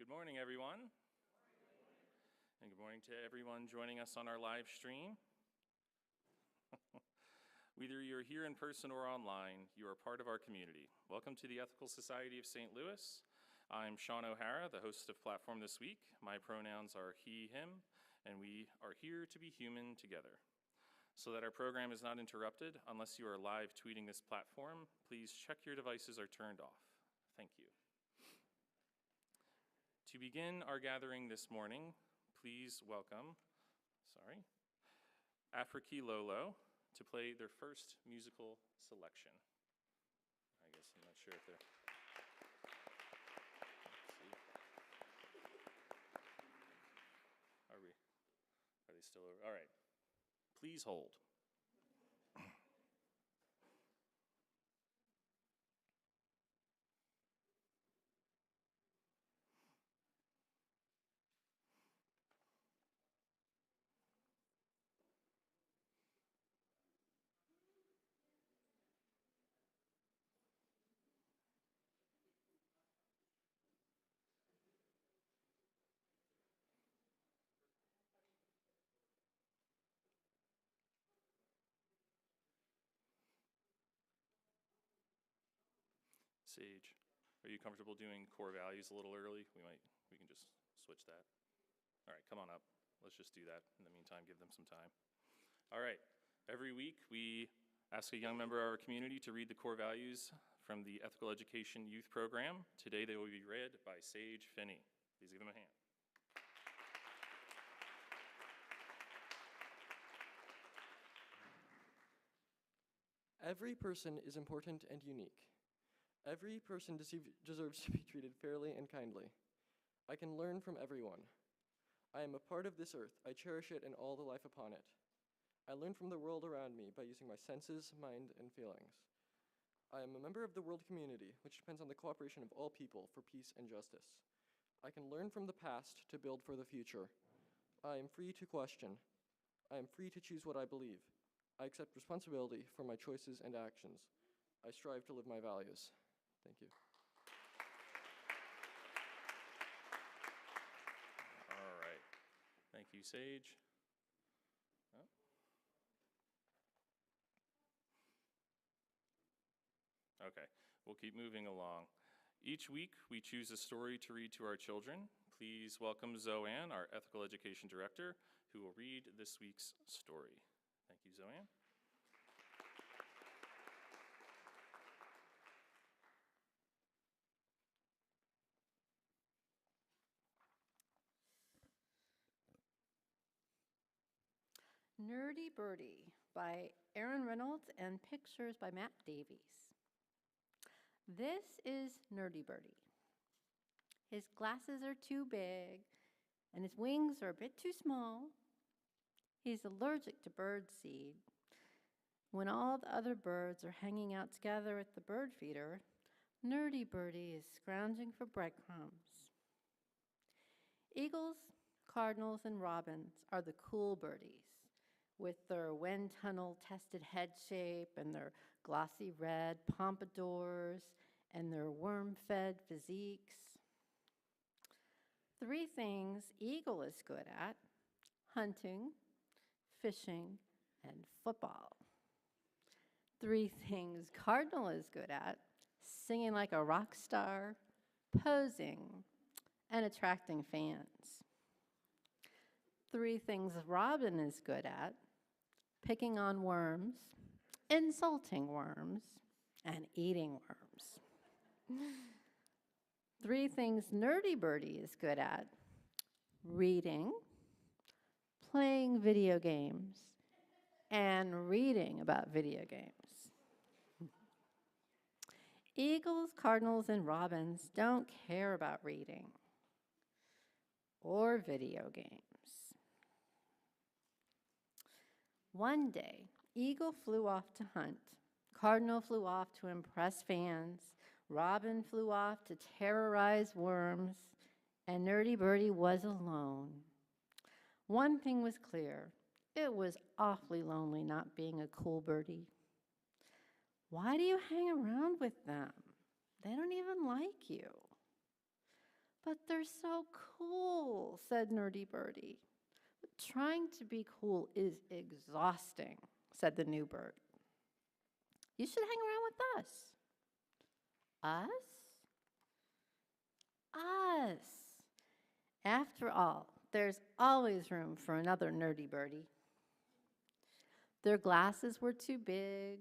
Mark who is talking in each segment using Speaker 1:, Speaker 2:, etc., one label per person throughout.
Speaker 1: Good morning, everyone. And good morning to everyone joining us on our live stream. Whether you're here in person or online, you are part of our community. Welcome to the Ethical Society of St. Louis. I'm Sean O'Hara, the host of Platform this week. My pronouns are he, him, and we are here to be human together. So that our program is not interrupted, unless you are live tweeting this platform, please check your devices are turned off. Thank you. To begin our gathering this morning, please welcome, Afriki Lolo to play their first musical selection. I guess I'm not sure if they're... Are they still over? All right. Please hold. Sage, are you comfortable doing core values a little early? We can just switch that. All right, come on up. Let's just do that. In the meantime, give them some time. All right, every week we ask a young member of our community to read the core values from the Ethical Education Youth Program. Today they will be read by Sage Finney. Please give them a hand.
Speaker 2: Every person is important and unique. Every person deserves to be treated fairly and kindly. I can learn from everyone. I am a part of this earth. I cherish it and all the life upon it. I learn from the world around me by using my senses, mind, and feelings. I am a member of the world community, which depends on the cooperation of all people for peace and justice. I can learn from the past to build for the future. I am free to question. I am free to choose what I believe. I accept responsibility for my choices and actions. I strive to live my values. Thank you.
Speaker 1: All right. Thank you, Sage. Oh. Okay, we'll keep moving along. Each week, we choose a story to read to our children. Please welcome Zoanne, our Ethical Education Director, who will read this week's story. Thank you, Zoanne.
Speaker 3: Nerdy Birdie by Aaron Reynolds and pictures by Matt Davies. This is Nerdy Birdie. His glasses are too big and his wings are a bit too small. He's allergic to bird seed. When all the other birds are hanging out together at the bird feeder, Nerdy Birdie is scrounging for breadcrumbs. Eagles, cardinals, and robins are the cool birdies, with their wind tunnel tested head shape and their glossy red pompadours and their worm-fed physiques. 3 things eagle is good at: hunting, fishing, and football. 3 things cardinal is good at: singing like a rock star, posing, and attracting fans. 3 things robin is good at: picking on worms, insulting worms, and eating worms. 3 things Nerdy Birdie is good at: reading, playing video games, and reading about video games. Eagles, cardinals, and robins don't care about reading or video games. One day, eagle flew off to hunt. Cardinal flew off to impress fans. Robin flew off to terrorize worms. And Nerdy Birdie was alone. One thing was clear: it was awfully lonely not being a cool birdie. Why do you hang around with them? They don't even like you. But they're so cool, said Nerdy Birdie. But trying to be cool is exhausting, said the new bird. You should hang around with us. Us? Us. After all, there's always room for another Nerdy Birdie. Their glasses were too big.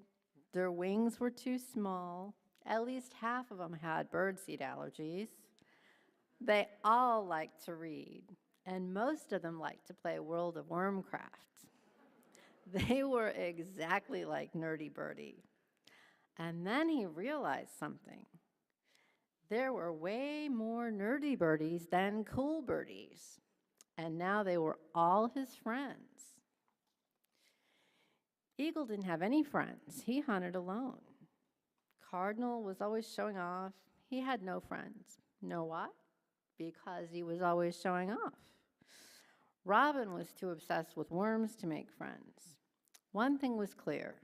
Speaker 3: Their wings were too small. At least half of them had birdseed allergies. They all liked to read, and most of them liked to play World of Wormcraft. They were exactly like Nerdy Birdie. And then he realized something. There were way more nerdy birdies than cool birdies, and now they were all his friends. Eagle didn't have any friends. He hunted alone. Cardinal was always showing off. He had no friends. Know why? Because he was always showing off. Robin was too obsessed with worms to make friends. One thing was clear.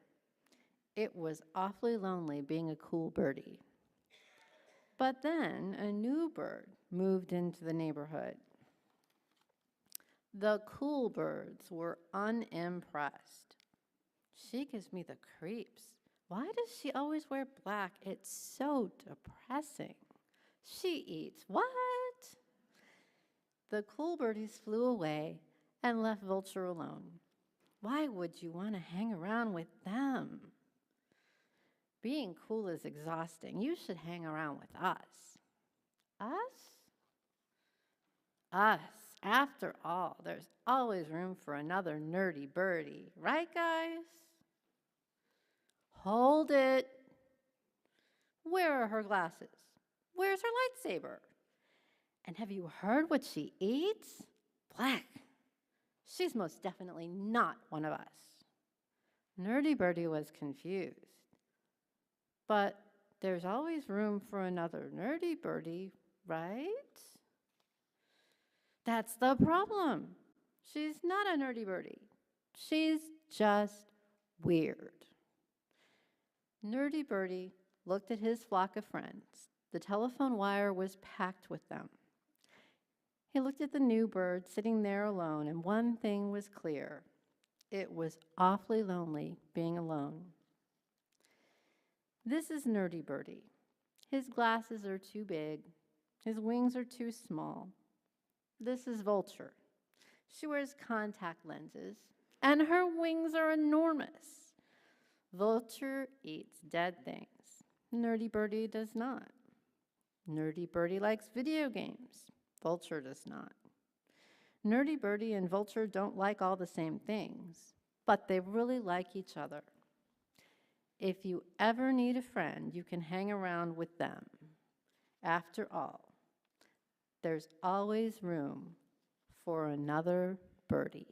Speaker 3: It was awfully lonely being a cool birdie. But then a new bird moved into the neighborhood. The cool birds were unimpressed. She gives me the creeps. Why does she always wear black? It's so depressing. She eats what? The cool birdies flew away and left Vulture alone. Why would you want to hang around with them? Being cool is exhausting. You should hang around with us. Us? Us. After all, there's always room for another nerdy birdie. Right, guys? Hold it. Where are her glasses? Where's her lightsaber? And have you heard what she eats? Black. She's most definitely not one of us. Nerdy Birdie was confused. But there's always room for another Nerdy Birdie, right? That's the problem. She's not a Nerdy Birdie. She's just weird. Nerdy Birdie looked at his flock of friends. The telephone wire was packed with them. He looked at the new bird sitting there alone, and one thing was clear. It was awfully lonely being alone. This is Nerdy Birdie. His glasses are too big. His wings are too small. This is Vulture. She wears contact lenses, and her wings are enormous. Vulture eats dead things. Nerdy Birdie does not. Nerdy Birdie likes video games. Vulture does not. Nerdy Birdie and Vulture don't like all the same things, but they really like each other. If you ever need a friend, you can hang around with them. After all, there's always room for another birdie.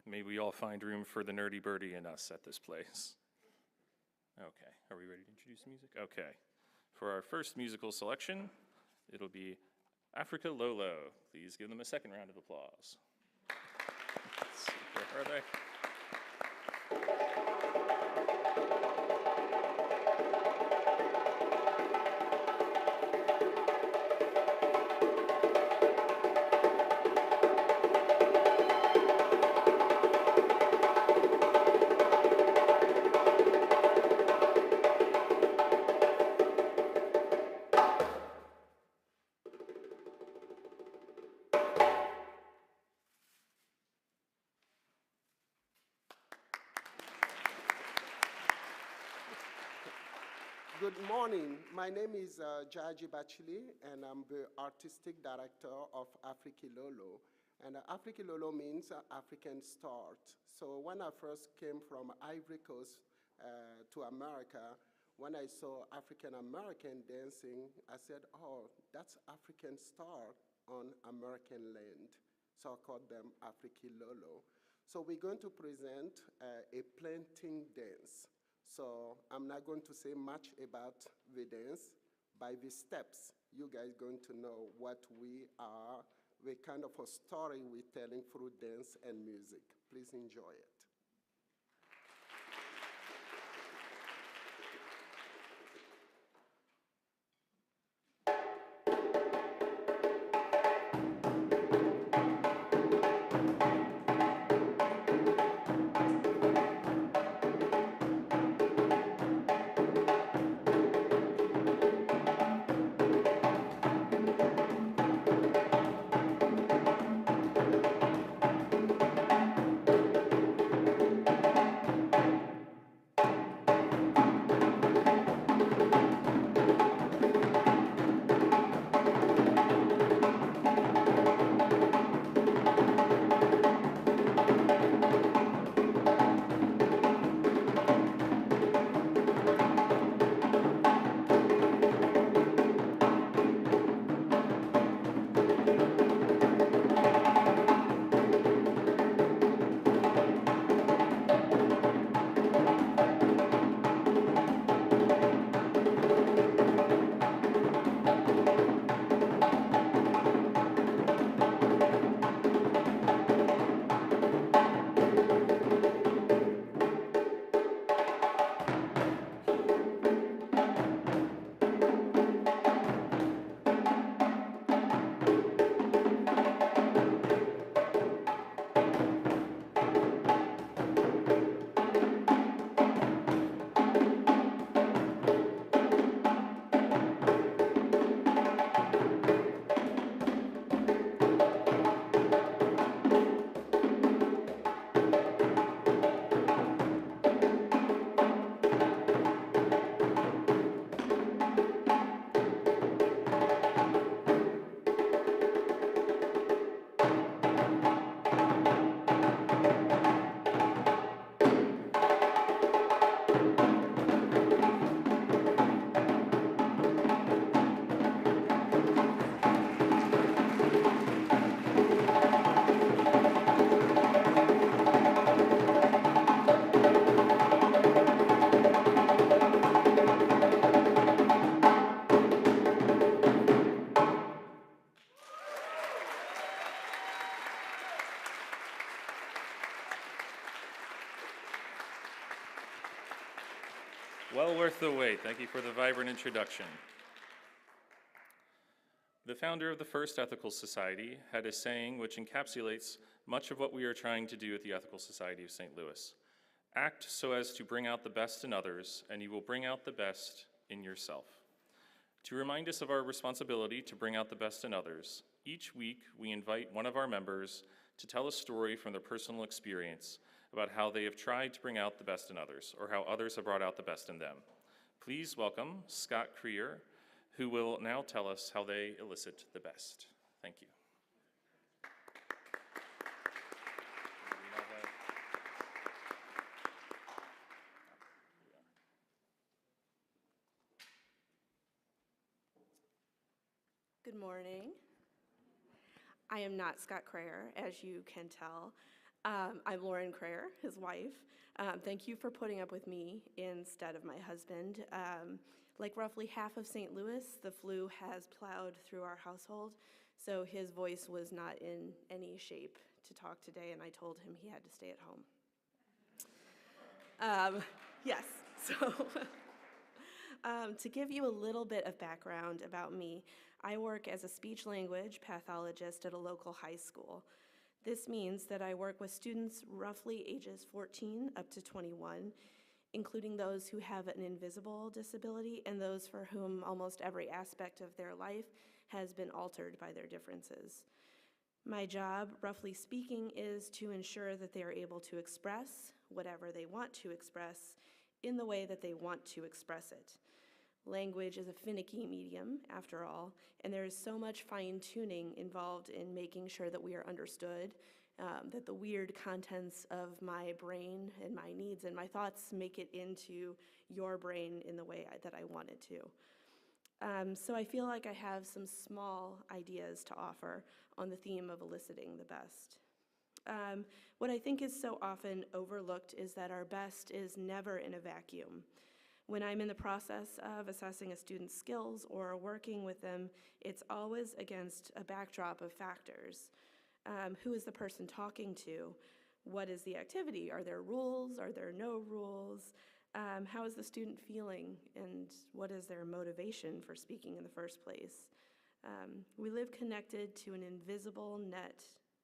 Speaker 1: May we all find room for the nerdy birdie and us at this place. Okay, are we ready to introduce music? Okay. For our first musical selection, it'll be Africa Lolo. Please give them a second round of applause. Let's see, where are they?
Speaker 4: Good morning. My name is Jaji Bachili, and I'm the artistic director of Africa Lolo. And Africa Lolo means African start. So when I first came from Ivory Coast to America, when I saw African American dancing, I said, oh, that's African start on American land. So I called them Africa Lolo. So we're going to present a planting dance. So I'm not going to say much about the dance. By the steps, you guys going to know what we are the kind of a story we're telling through dance and music. Please enjoy it.
Speaker 1: Well worth the wait. Thank you for the vibrant introduction. The founder of the first Ethical Society had a saying which encapsulates much of what we are trying to do at the Ethical Society of St. Louis. Act so as to bring out the best in others, and you will bring out the best in yourself. To remind us of our responsibility to bring out the best in others, each week we invite one of our members to tell a story from their personal experience about how they have tried to bring out the best in others, or how others have brought out the best in them. Please welcome Scott Creer, who will now tell us how they elicit the best. Thank you.
Speaker 5: Good morning. I am not Scott Creer, as you can tell. I'm Lauren Creer, his wife. Thank you for putting up with me instead of my husband. Like roughly half of St. Louis, the flu has plowed through our household, so his voice was not in any shape to talk today, and I told him he had to stay at home. Yes, so to give you a little bit of background about me, I work as a speech-language pathologist at a local high school. This means that I work with students roughly ages 14 up to 21, including those who have an invisible disability and those for whom almost every aspect of their life has been altered by their differences. My job, roughly speaking, is to ensure that they are able to express whatever they want to express in the way that they want to express it. Language is a finicky medium, after all, and there is so much fine-tuning involved in making sure that we are understood, that the weird contents of my brain and my needs and my thoughts make it into your brain in the way that I want it to. So I feel like I have some small ideas to offer on the theme of eliciting the best. What I think is so often overlooked is that our best is never in a vacuum. When I'm in the process of assessing a student's skills or working with them, it's always against a backdrop of factors. Who is the person talking to? What is the activity? Are there rules? Are there no rules? How is the student feeling? And what is their motivation for speaking in the first place? We live connected to an invisible net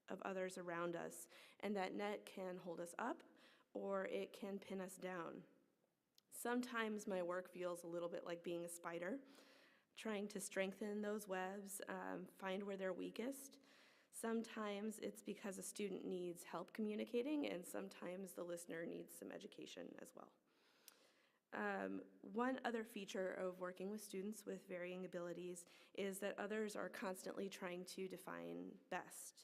Speaker 5: of others around us, and that net can hold us up or it can pin us down. Sometimes my work feels a little bit like being a spider, trying to strengthen those webs, find where they're weakest. Sometimes it's because a student needs help communicating, and sometimes the listener needs some education as well. One other feature of working with students with varying abilities is that others are constantly trying to define best.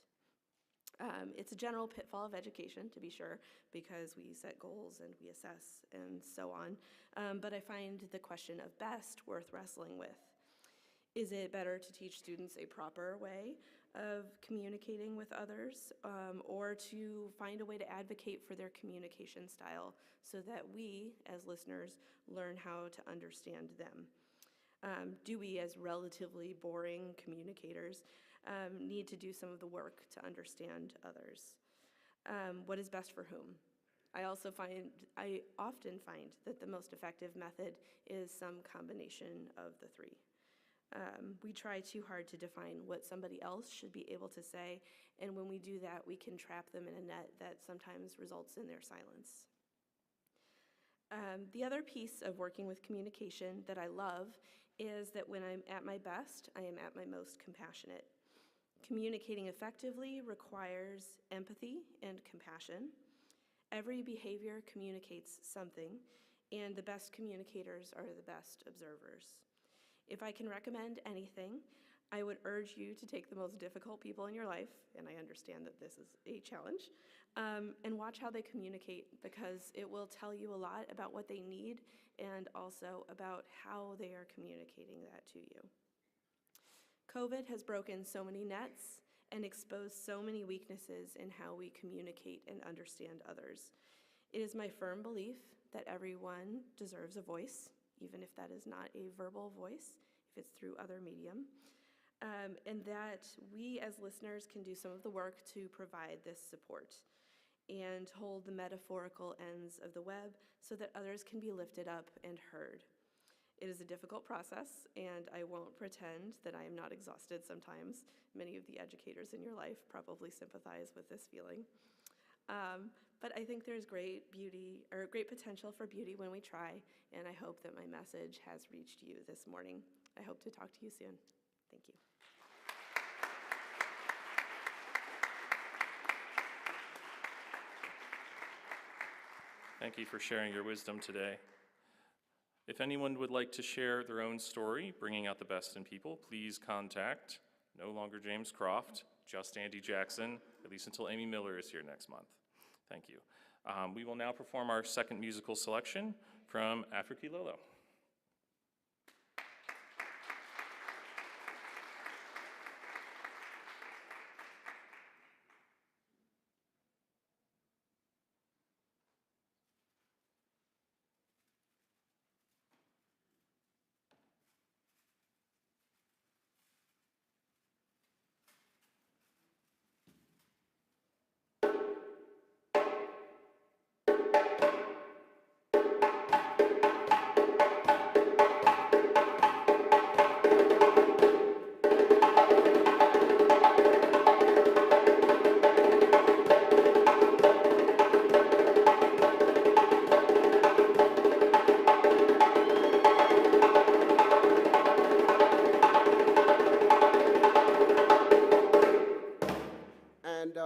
Speaker 5: It's a general pitfall of education, to be sure, because we set goals and we assess and so on. But I find the question of best worth wrestling with. Is it better to teach students a proper way of communicating with others, or to find a way to advocate for their communication style so that we, as listeners, learn how to understand them? Do we, as relatively boring communicators, need to do some of the work to understand others? What is best for whom? I often find that the most effective method is some combination of the three. We try too hard to define what somebody else should be able to say, and when we do that, we can trap them in a net that sometimes results in their silence. The other piece of working with communication that I love is that when I'm at my best, I am at my most compassionate. Communicating effectively requires empathy and compassion. Every behavior communicates something, and the best communicators are the best observers. If I can recommend anything, I would urge you to take the most difficult people in your life, and I understand that this is a challenge, and watch how they communicate, because it will tell you a lot about what they need and also about how they are communicating that to you. COVID has broken so many nets and exposed so many weaknesses in how we communicate and understand others. It is my firm belief that everyone deserves a voice, even if that is not a verbal voice, if it's through other medium, and that we as listeners can do some of the work to provide this support and hold the metaphorical ends of the web so that others can be lifted up and heard. It is a difficult process, and I won't pretend that I am not exhausted sometimes. Many of the educators in your life probably sympathize with this feeling. But I think there's great beauty, or great potential for beauty when we try, and I hope that my message has reached you this morning. I hope to talk to you soon. Thank you.
Speaker 1: Thank you for sharing your wisdom today. If anyone would like to share their own story, bringing out the best in people, please contact no longer James Croft, just Andy Jackson, at least until Amy Miller is here next month. Thank you. We will now perform our second musical selection from Afriki Lolo.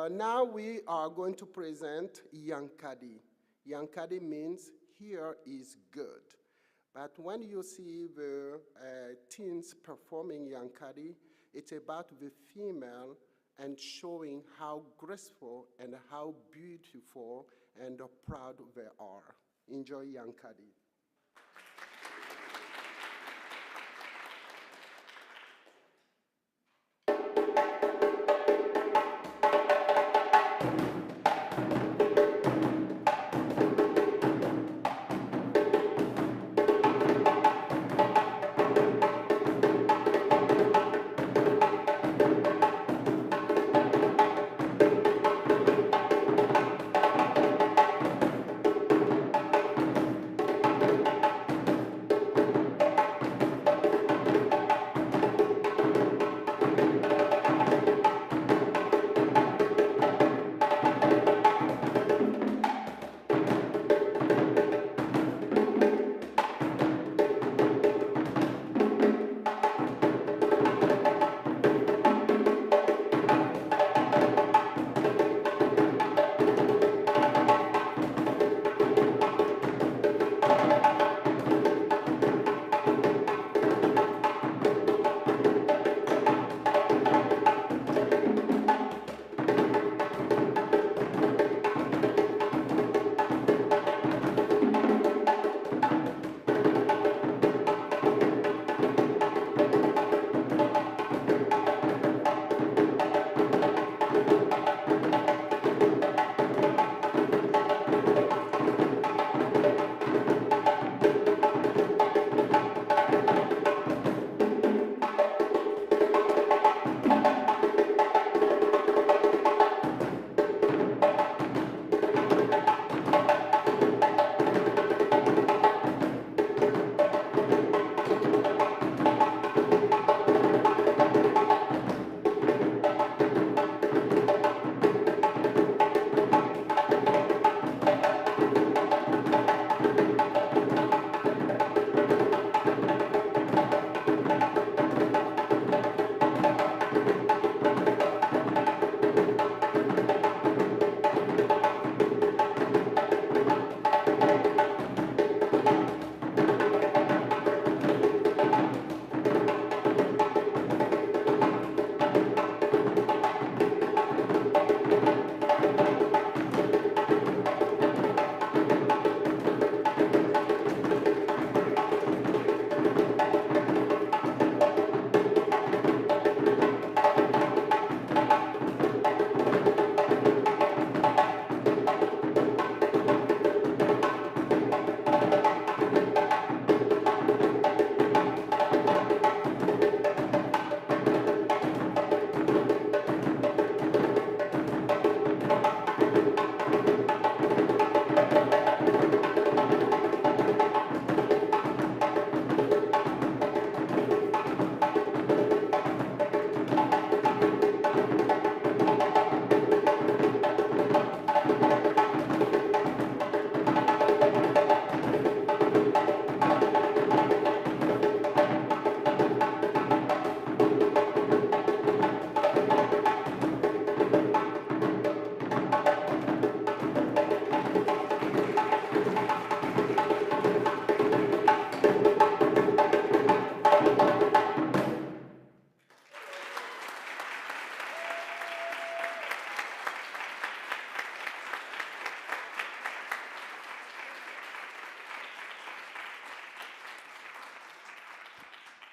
Speaker 4: Now we are going to present Yankadi. Yankadi means here is good. But when you see the teens performing Yankadi, it's about the female and showing how graceful and how beautiful and proud they are. Enjoy Yankadi.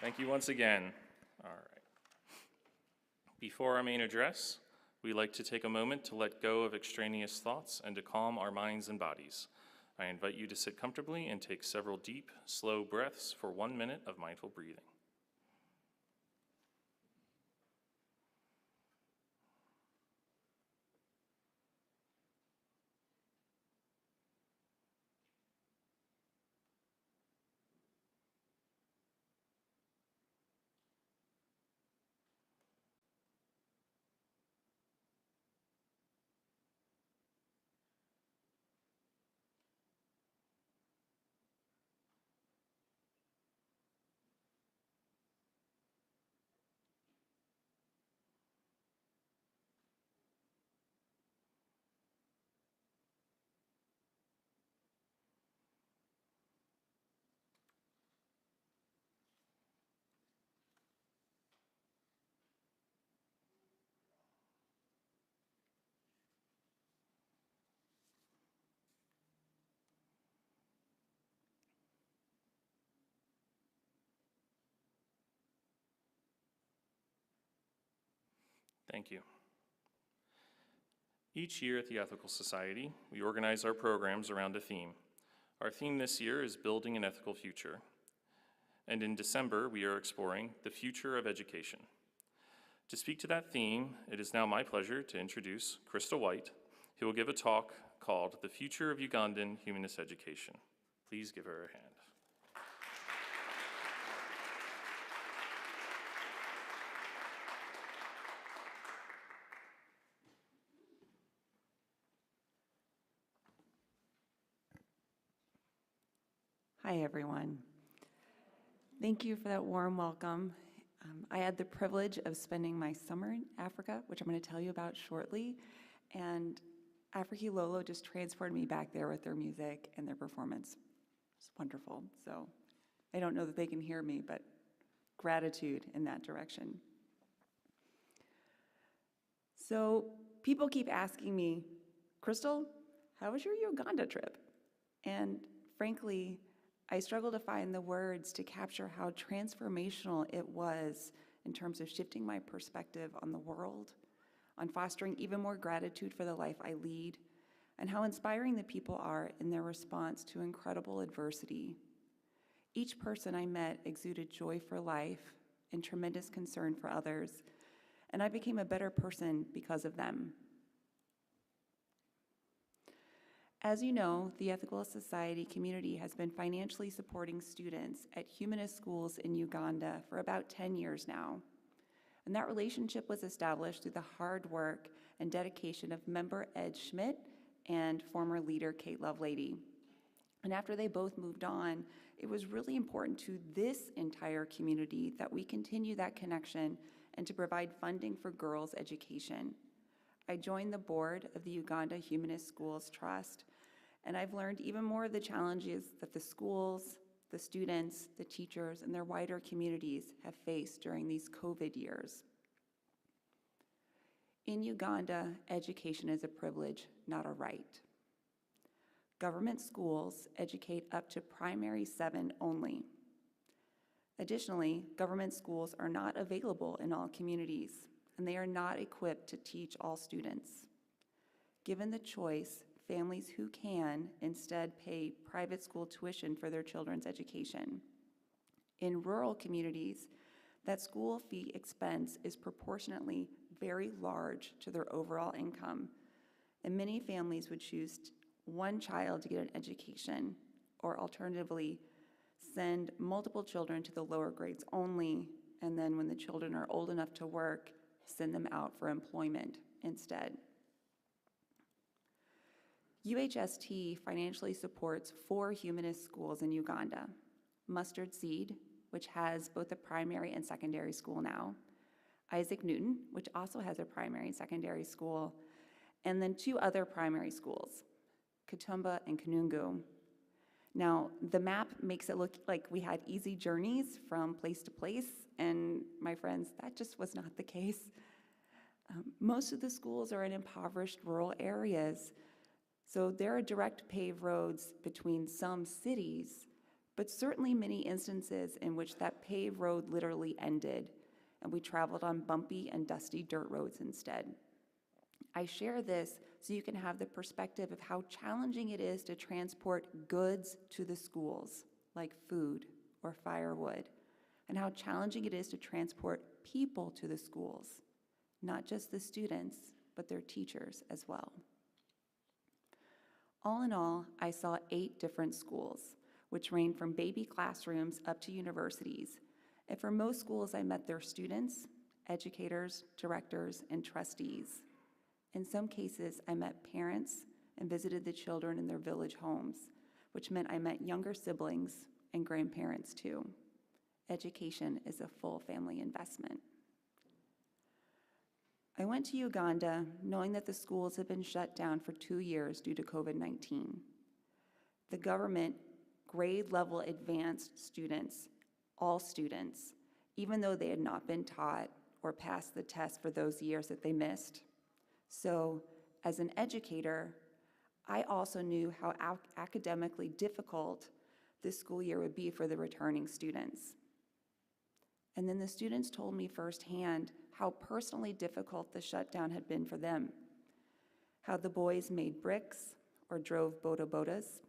Speaker 1: Thank you once again. All right. Before our main address, we like to take a moment to let go of extraneous thoughts and to calm our minds and bodies. I invite you to sit comfortably and take several deep, slow breaths for 1 minute of mindful breathing. Thank you. Each year at the Ethical Society, we organize our programs around a theme. Our theme this year is Building an Ethical Future. And in December, we are exploring the future of education. To speak to that theme, it is now my pleasure to introduce Krystal White, who will give a talk called The Future of Ugandan Humanist Education. Please give her a hand.
Speaker 6: Hi, everyone. Thank you for that warm welcome. I had the privilege of spending my summer in Africa, which I'm going to tell you about shortly, and Afriki Lolo just transported me back there with their music and their performance. It's wonderful. So I don't know that they can hear me, but gratitude in that direction. So people keep asking me, Krystal, how was your Uganda trip? And frankly, I struggle to find the words to capture how transformational it was in terms of shifting my perspective on the world, on fostering even more gratitude for the life I lead, and how inspiring the people are in their response to incredible adversity. Each person I met exuded joy for life and tremendous concern for others, and I became a better person because of them. As you know, the Ethical Society community has been financially supporting students at humanist schools in Uganda for about 10 years now. And that relationship was established through the hard work and dedication of member Ed Schmidt and former leader Kate Lovelady. And after they both moved on, it was really important to this entire community that we continue that connection and to provide funding for girls' education. I joined the board of the Uganda Humanist Schools Trust, and I've learned even more of the challenges that the schools, the students, the teachers, and their wider communities have faced during these COVID years. In Uganda, education is a privilege, not a right. Government schools educate up to primary 7 only. Additionally, government schools are not available in all communities, and they are not equipped to teach all students. Given the choice, families who can instead pay private school tuition for their children's education. In rural communities, that school fee expense is proportionately very large to their overall income, and many families would choose one child to get an education, or alternatively, send multiple children to the lower grades only, and then when the children are old enough to work, send them out for employment instead. UHST financially supports 4 humanist schools in Uganda: Mustard Seed, which has both a primary and secondary school now; Isaac Newton, which also has a primary and secondary school; and then 2 other primary schools, Katumba and Kanungu. Now, the map makes it look like we had easy journeys from place to place, and my friends, that just was not the case. Most of the schools are in impoverished rural areas, so there are direct paved roads between some cities, but certainly many instances in which that paved road literally ended, and we traveled on bumpy and dusty dirt roads instead. I share this so you can have the perspective of how challenging it is to transport goods to the schools, like food or firewood, and how challenging it is to transport people to the schools, not just the students, but their teachers as well. All in all, I saw 8 different schools, which range from baby classrooms up to universities. And for most schools, I met their students, educators, directors, and trustees. In some cases, I met parents and visited the children in their village homes, which meant I met younger siblings and grandparents too. Education is a full family investment. I went to Uganda knowing that the schools had been shut down for 2 years due to COVID-19. The government grade level advanced students, all students, even though they had not been taught or passed the test for those years that they missed. So, as an educator, I also knew how academically difficult this school year would be for the returning students. And then the students told me firsthand how personally difficult the shutdown had been for them, how the boys made bricks or drove boda-bodas,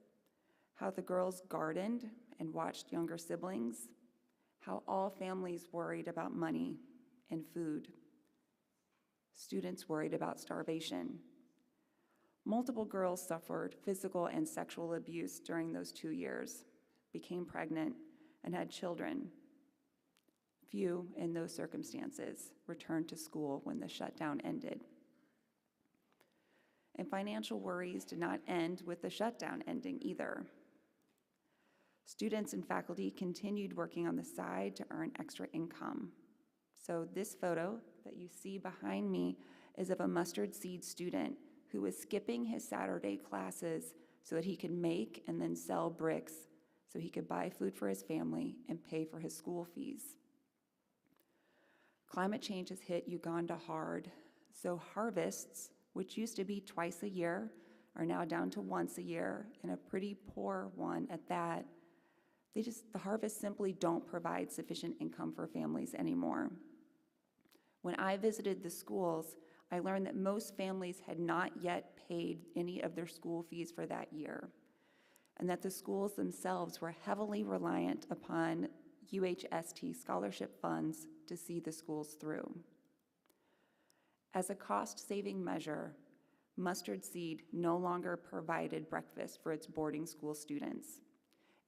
Speaker 6: how the girls gardened and watched younger siblings, how all families worried about money and food. Students worried about starvation. Multiple girls suffered physical and sexual abuse during those 2 years, became pregnant, and had children. Few in those circumstances returned to school when the shutdown ended. And financial worries did not end with the shutdown ending either. Students and faculty continued working on the side to earn extra income. So this photo that you see behind me is of a mustard seed student who was skipping his Saturday classes so that he could make and then sell bricks so he could buy food for his family and pay for his school fees. Climate change has hit Uganda hard, so harvests, which used to be twice a year, are now down to once a year, and a pretty poor one at that. The harvests simply don't provide sufficient income for families anymore. When I visited the schools, I learned that most families had not yet paid any of their school fees for that year, and that the schools themselves were heavily reliant upon UHST scholarship funds to see the schools through. As a cost-saving measure, Mustard Seed no longer provided breakfast for its boarding school students,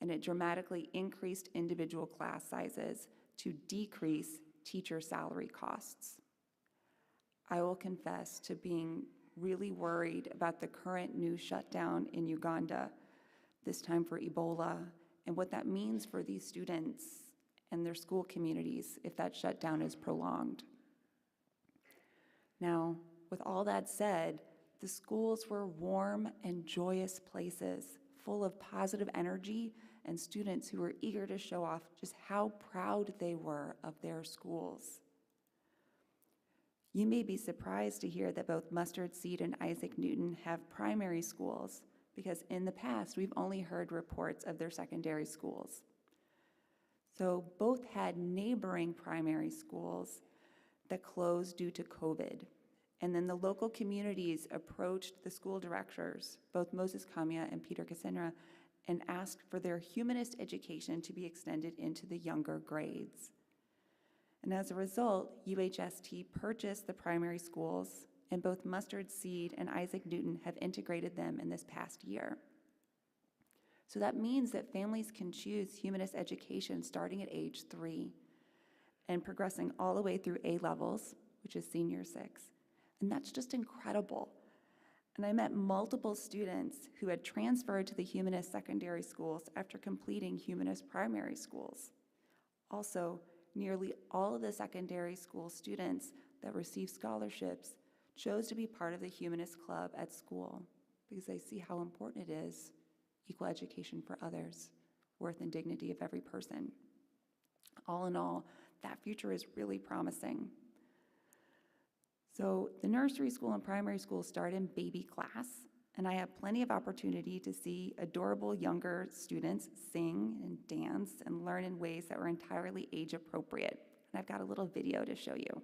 Speaker 6: and it dramatically increased individual class sizes to decrease teacher salary costs. I will confess to being really worried about the current new shutdown in Uganda, this time for Ebola, and what that means for these students and their school communities if that shutdown is prolonged. Now, with all that said, the schools were warm and joyous places, full of positive energy and students who were eager to show off just how proud they were of their schools. You may be surprised to hear that both Mustard Seed and Isaac Newton have primary schools, because in the past we've only heard reports of their secondary schools. So both had neighboring primary schools that closed due to COVID. And then the local communities approached the school directors, both Moses Kamya and Peter Cassandra, and asked for their humanist education to be extended into the younger grades. And as a result, UHST purchased the primary schools, and both Mustard Seed and Isaac Newton have integrated them in this past year. So that means that families can choose humanist education starting at age 3 and progressing all the way through A levels, which is senior 6. And that's just incredible. And I met multiple students who had transferred to the humanist secondary schools after completing humanist primary schools. Also, nearly all of the secondary school students that received scholarships chose to be part of the humanist club at school because they see how important it is, equal education for others, worth and dignity of every person. All in all, that future is really promising. So the nursery school and primary school start in baby class, and I have plenty of opportunity to see adorable younger students sing and dance and learn in ways that were entirely age appropriate. And I've got a little video to show you.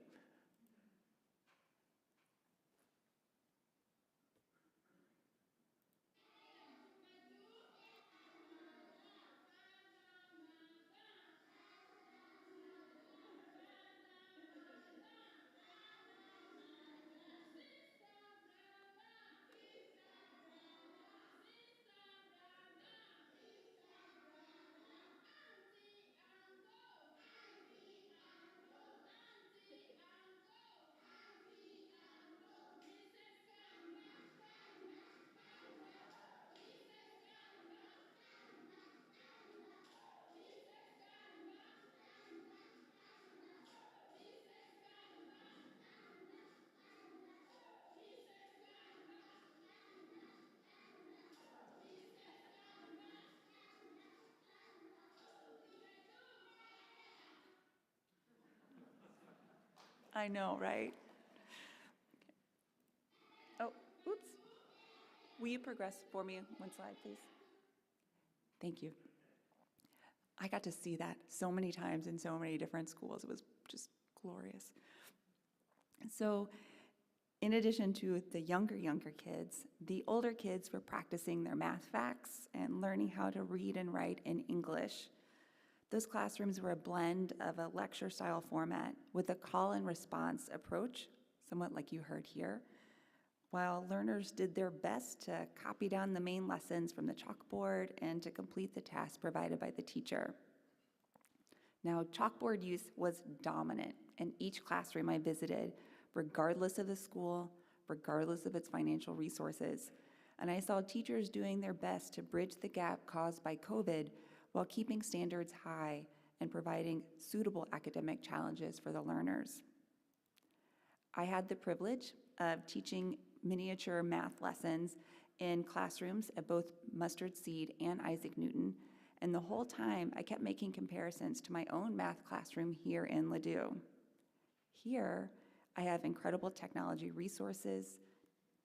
Speaker 6: I know, right? Oh, oops. Will you progress for me one slide, please? Thank you. I got to see that so many times in so many different schools. It was just glorious. So, in addition to the younger kids, the older kids were practicing their math facts and learning how to read and write in English. Those classrooms were a blend of a lecture-style format with a call and response approach, somewhat like you heard here, while learners did their best to copy down the main lessons from the chalkboard and to complete the tasks provided by the teacher. Now, chalkboard use was dominant in each classroom I visited, regardless of the school, regardless of its financial resources. And I saw teachers doing their best to bridge the gap caused by COVID while keeping standards high and providing suitable academic challenges for the learners. I had the privilege of teaching miniature math lessons in classrooms at both Mustard Seed and Isaac Newton, and the whole time I kept making comparisons to my own math classroom here in Ladue. Here, I have incredible technology resources,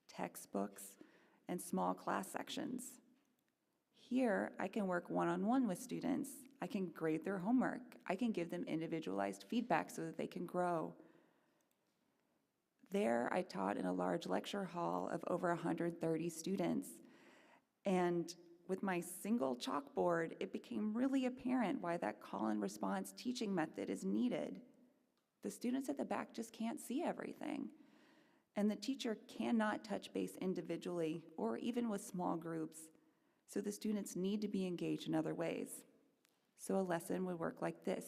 Speaker 6: textbooks, and small class sections. Here, I can work one-on-one with students. I can grade their homework. I can give them individualized feedback so that they can grow. There, I taught in a large lecture hall of over 130 students. And with my single chalkboard, it became really apparent why that call and response teaching method is needed. The students at the back just can't see everything. And the teacher cannot touch base individually or even with small groups. So the students need to be engaged in other ways. So a lesson would work like this.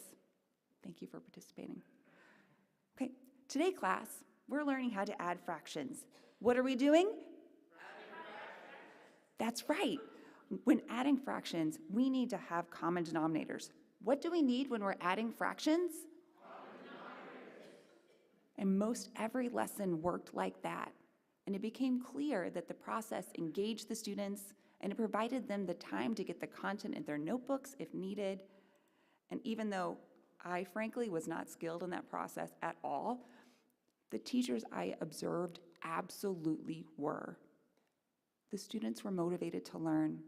Speaker 6: Thank you for participating. Okay, today class, we're learning how to add fractions. What are we doing? That's right. When adding fractions, we need to have common denominators. What do we need when we're adding fractions? And most every lesson worked like that. And it became clear that the process engaged the students and it provided them the time to get the content in their notebooks if needed. And even though I frankly was not skilled in that process at all, the teachers I observed absolutely were. The students were motivated to learn,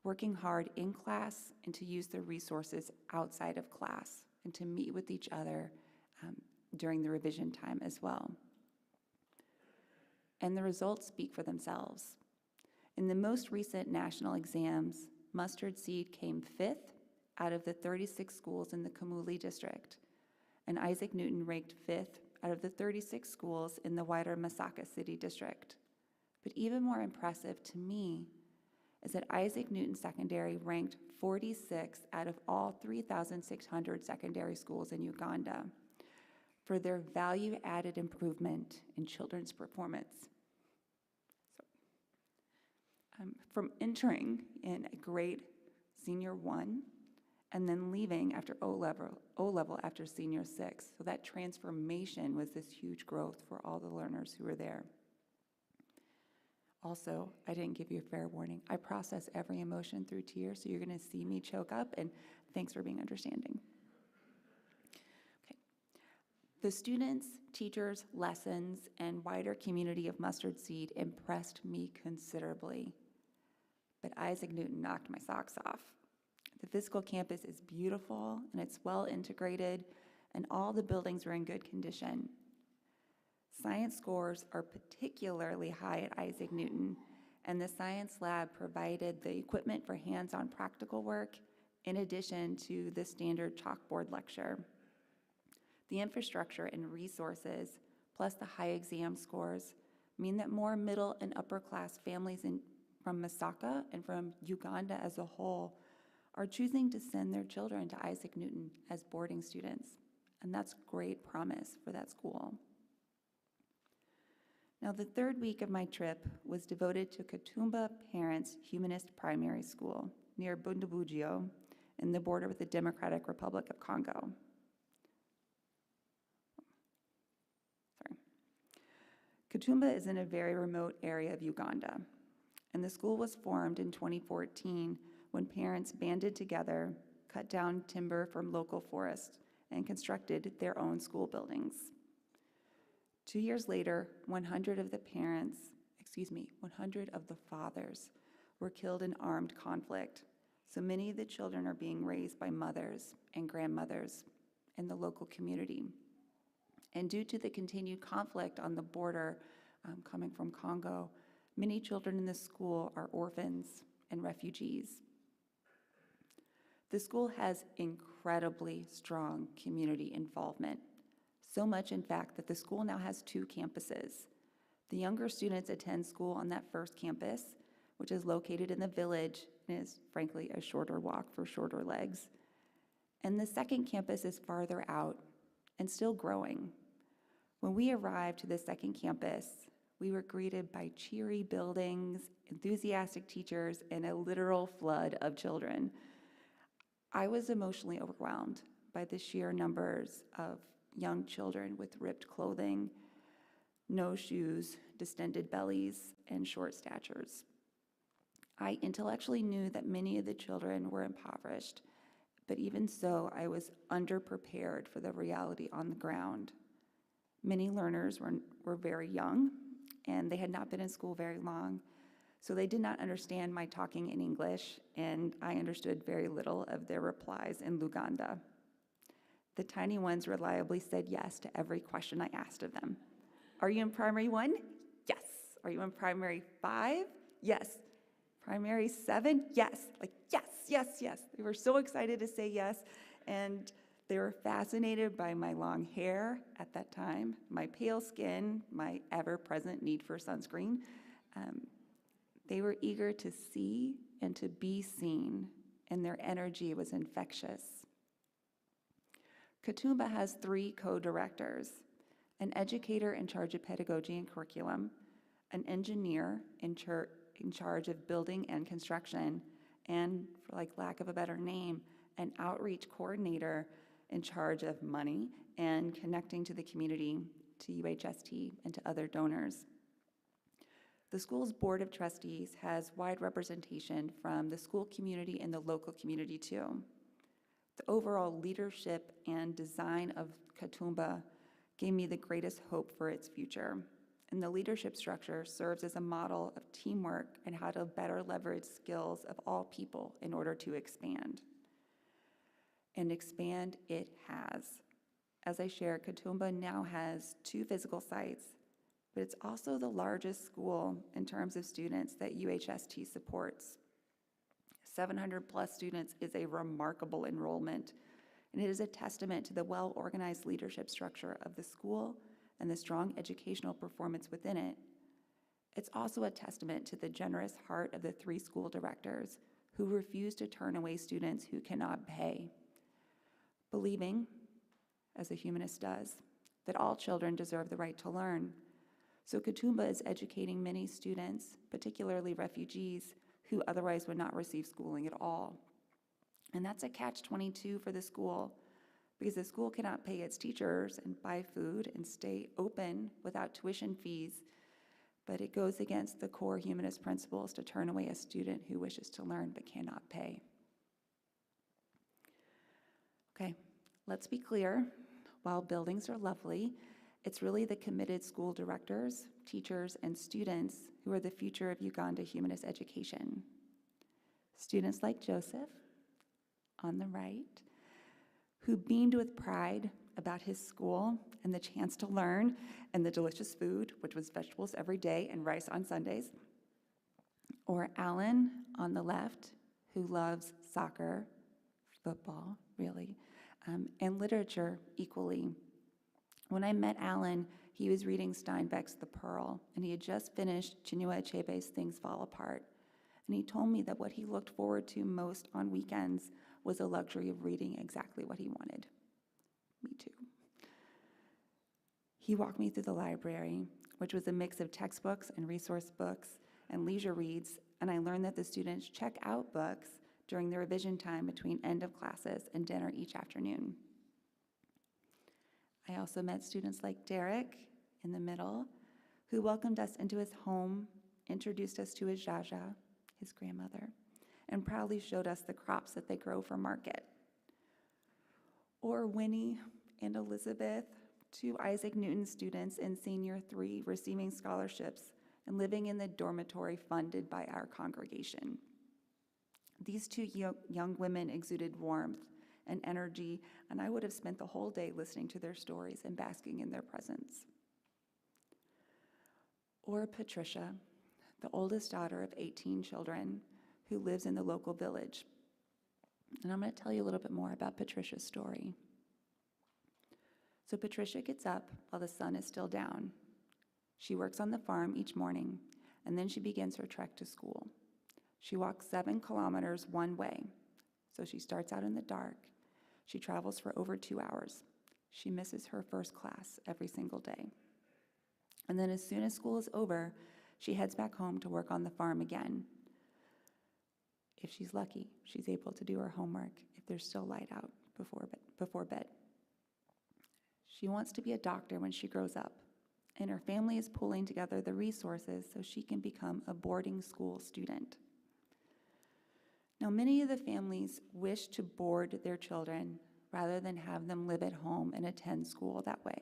Speaker 6: working hard in class and to use the resources outside of class and to meet with each other during the revision time as well. And the results speak for themselves. In the most recent national exams, Mustard Seed came 5th out of the 36 schools in the Kamuli district, and Isaac Newton ranked 5th out of the 36 schools in the wider Masaka City district. But even more impressive to me is that Isaac Newton Secondary ranked 46th out of all 3,600 secondary schools in Uganda for their value-added improvement in children's performance. From entering in a grade senior 1 and then leaving after O level after senior 6. So that transformation was this huge growth for all the learners who were there. Also, I didn't give you a fair warning. I process every emotion through tears, so you're gonna see me choke up, and thanks for being understanding. Okay. The students, teachers, lessons, and wider community of Mustard Seed impressed me considerably. But Isaac Newton knocked my socks off. The physical campus is beautiful and it's well integrated, and all the buildings are in good condition. Science scores are particularly high at Isaac Newton, and the science lab provided the equipment for hands-on practical work in addition to the standard chalkboard lecture. The infrastructure and resources, plus the high exam scores, mean that more middle and upper class families from Masaka and from Uganda as a whole are choosing to send their children to Isaac Newton as boarding students, and that's great promise for that school. Now, the third week of my trip was devoted to Katumba Parents Humanist Primary School near Bundibugyo in the border with the Democratic Republic of Congo. Katumba is in a very remote area of Uganda, and the school was formed in 2014 when parents banded together, cut down timber from local forests, and constructed their own school buildings. 2 years later, 100 of the fathers were killed in armed conflict, so many of the children are being raised by mothers and grandmothers in the local community. And due to the continued conflict on the border coming from Congo, many children in the school are orphans and refugees. The school has incredibly strong community involvement, so much, in fact, that the school now has 2 campuses. The younger students attend school on that first campus, which is located in the village and is, frankly, a shorter walk for shorter legs. And the second campus is farther out and still growing. When we arrived to the second campus, we were greeted by cheery buildings, enthusiastic teachers, and a literal flood of children. I was emotionally overwhelmed by the sheer numbers of young children with ripped clothing, no shoes, distended bellies, and short statures. I intellectually knew that many of the children were impoverished, but even so, I was underprepared for the reality on the ground. Many learners were very young, and they had not been in school very long, so they did not understand my talking in English, and I understood very little of their replies in Luganda. The tiny ones reliably said yes to every question I asked of them. Are you in primary 1? Yes. Are you in primary 5? Yes. Primary 7? Yes. Like, yes, yes, yes. They were so excited to say yes, and they were fascinated by my long hair at that time, my pale skin, my ever-present need for sunscreen. They were eager to see and to be seen, and their energy was infectious. Katumba has 3 co-directors: an educator in charge of pedagogy and curriculum, an engineer in charge of building and construction, and, for lack of a better name, an outreach coordinator in charge of money and connecting to the community, to UHST, and to other donors. The school's Board of Trustees has wide representation from the school community and the local community too. The overall leadership and design of Katumba gave me the greatest hope for its future. And the leadership structure serves as a model of teamwork and how to better leverage skills of all people in order to expand. And expand it has. As I shared, Katumba now has 2 physical sites, but it's also the largest school in terms of students that UHST supports. 700 plus students is a remarkable enrollment, and it is a testament to the well-organized leadership structure of the school and the strong educational performance within it. It's also a testament to the generous heart of the 3 school directors who refuse to turn away students who cannot pay, believing, as a humanist does, that all children deserve the right to learn. So Katumba is educating many students, particularly refugees, who otherwise would not receive schooling at all. And that's a catch-22 for the school, because the school cannot pay its teachers and buy food and stay open without tuition fees, but it goes against the core humanist principles to turn away a student who wishes to learn but cannot pay. Okay, let's be clear. While buildings are lovely, it's really the committed school directors, teachers, and students who are the future of Uganda humanist education. Students like Joseph, on the right, who beamed with pride about his school and the chance to learn and the delicious food, which was vegetables every day and rice on Sundays. Or Alan, on the left, who loves soccer, football, really, and literature equally. When I met Alan, he was reading Steinbeck's The Pearl, and he had just finished Chinua Achebe's Things Fall Apart. And he told me that what he looked forward to most on weekends was the luxury of reading exactly what he wanted. Me too. He walked me through the library, which was a mix of textbooks and resource books and leisure reads, and I learned that the students check out books during the revision time between end of classes and dinner each afternoon. I also met students like Derek in the middle, who welcomed us into his home, introduced us to his Jaja, his grandmother, and proudly showed us the crops that they grow for market. Or Winnie and Elizabeth, two Isaac Newton students in Senior 3 receiving scholarships and living in the dormitory funded by our congregation. These two young women exuded warmth and energy, and I would have spent the whole day listening to their stories and basking in their presence. Or Patricia, the oldest daughter of 18 children, who lives in the local village. And I'm going to tell you a little bit more about Patricia's story. So Patricia gets up while the sun is still down. She works on the farm each morning, and then she begins her trek to school. She walks 7 kilometers one way. So she starts out in the dark. She travels for over 2 hours. She misses her first class every single day. And then as soon as school is over, she heads back home to work on the farm again. If she's lucky, she's able to do her homework if there's still light out before bed. She wants to be a doctor when she grows up, and her family is pulling together the resources so she can become a boarding school student. Now, many of the families wish to board their children rather than have them live at home and attend school that way.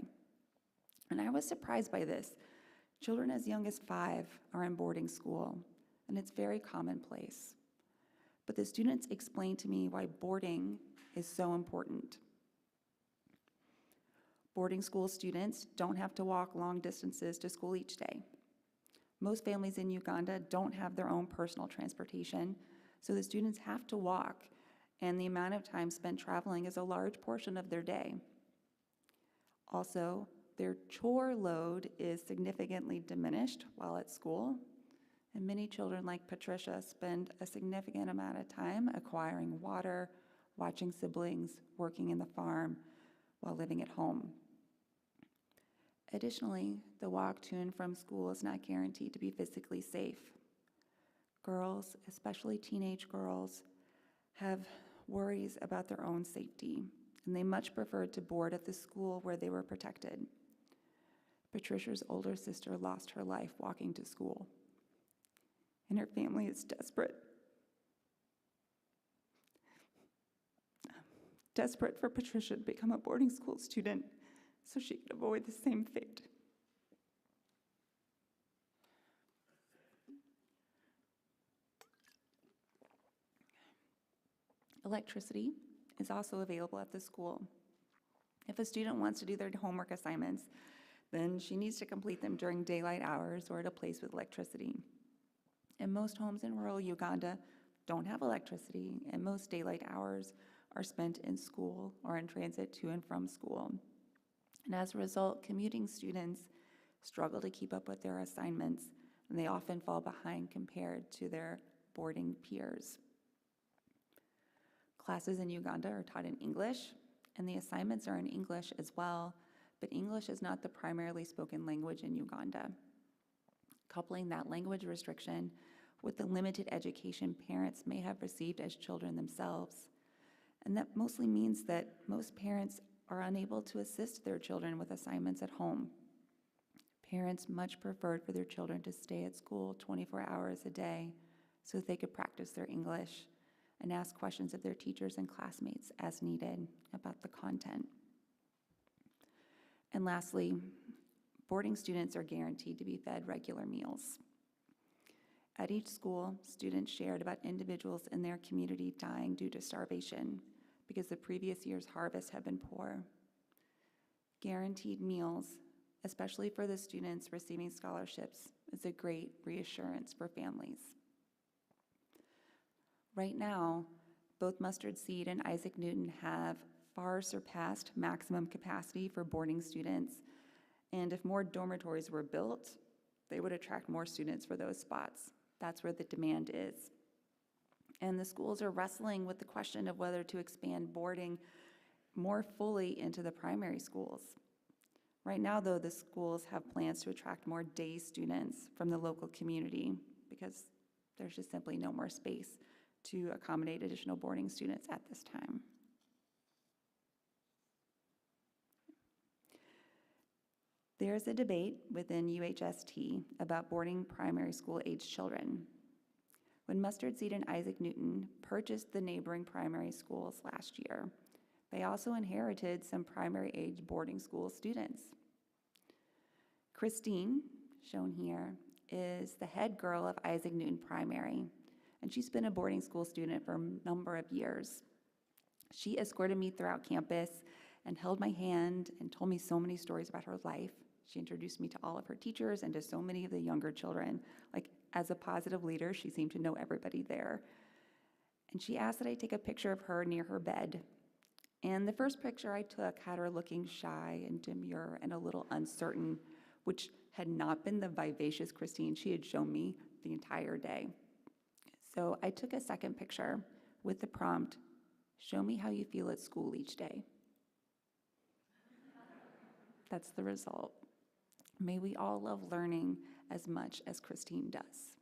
Speaker 6: And I was surprised by this. Children as young as 5 are in boarding school, and it's very commonplace. But the students explained to me why boarding is so important. Boarding school students don't have to walk long distances to school each day. Most families in Uganda don't have their own personal transportation, so the students have to walk, and the amount of time spent traveling is a large portion of their day. Also, their chore load is significantly diminished while at school, and many children like Patricia spend a significant amount of time acquiring water, watching siblings, working in the farm, while living at home. Additionally, the walk to and from school is not guaranteed to be physically safe. Girls, especially teenage girls, have worries about their own safety, and they much preferred to board at the school where they were protected. Patricia's older sister lost her life walking to school, and her family is desperate for Patricia to become a boarding school student so she could avoid the same fate. Electricity is also available at the school. If a student wants to do their homework assignments, then she needs to complete them during daylight hours or at a place with electricity. And most homes in rural Uganda don't have electricity, and most daylight hours are spent in school or in transit to and from school. And as a result, commuting students struggle to keep up with their assignments, and they often fall behind compared to their boarding peers. Classes in Uganda are taught in English, and the assignments are in English as well, but English is not the primarily spoken language in Uganda. Coupling that language restriction with the limited education parents may have received as children themselves, and that mostly means that most parents are unable to assist their children with assignments at home. Parents much preferred for their children to stay at school 24 hours a day so that they could practice their English and ask questions of their teachers and classmates as needed about the content. And lastly, boarding students are guaranteed to be fed regular meals. At each school, students shared about individuals in their community dying due to starvation because the previous year's harvest had been poor. Guaranteed meals, especially for the students receiving scholarships, is a great reassurance for families. Right now, both Mustard Seed and Isaac Newton have far surpassed maximum capacity for boarding students, and if more dormitories were built, they would attract more students for those spots. That's where the demand is. And the schools are wrestling with the question of whether to expand boarding more fully into the primary schools. Right now, though, the schools have plans to attract more day students from the local community because there's just simply no more space to accommodate additional boarding students at this time. There's a debate within UHST about boarding primary school-age children. When Mustard Seed and Isaac Newton purchased the neighboring primary schools last year, they also inherited some primary-age boarding school students. Christine, shown here, is the head girl of Isaac Newton Primary, and she's been a boarding school student for a number of years. She escorted me throughout campus and held my hand and told me so many stories about her life. She introduced me to all of her teachers and to so many of the younger children. Like, as a positive leader, she seemed to know everybody there. And she asked that I take a picture of her near her bed. And the first picture I took had her looking shy and demure and a little uncertain, which had not been the vivacious Christine she had shown me the entire day. So I took a second picture with the prompt, "Show me how you feel at school each day." That's the result. May we all love learning as much as Christine does.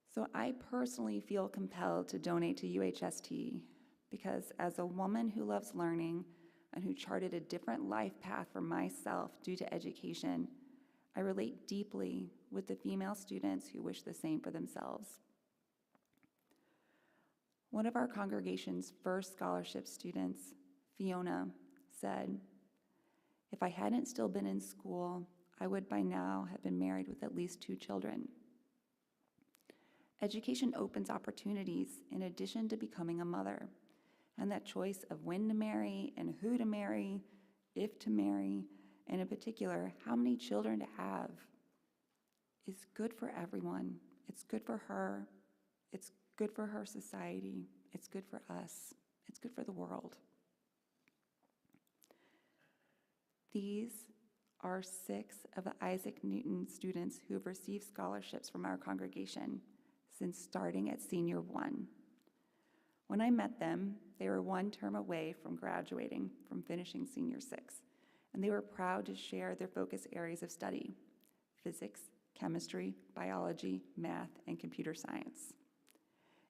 Speaker 6: So I personally feel compelled to donate to UHST because as a woman who loves learning and who charted a different life path for myself due to education, I relate deeply with the female students who wish the same for themselves. One of our congregation's first scholarship students, Fiona, said, "If I hadn't still been in school, I would by now have been married with at least 2 children." Education opens opportunities in addition to becoming a mother, and that choice of when to marry and who to marry, if to marry, and in particular, how many children to have, is good for everyone. It's good for her. It's good for her society. It's good for us. It's good for the world. These are 6 of the Isaac Newton students who have received scholarships from our congregation since starting at senior 1. When I met them, they were 1 term away from graduating, from finishing senior 6, and they were proud to share their focus areas of study: physics, chemistry, biology, math, and computer science.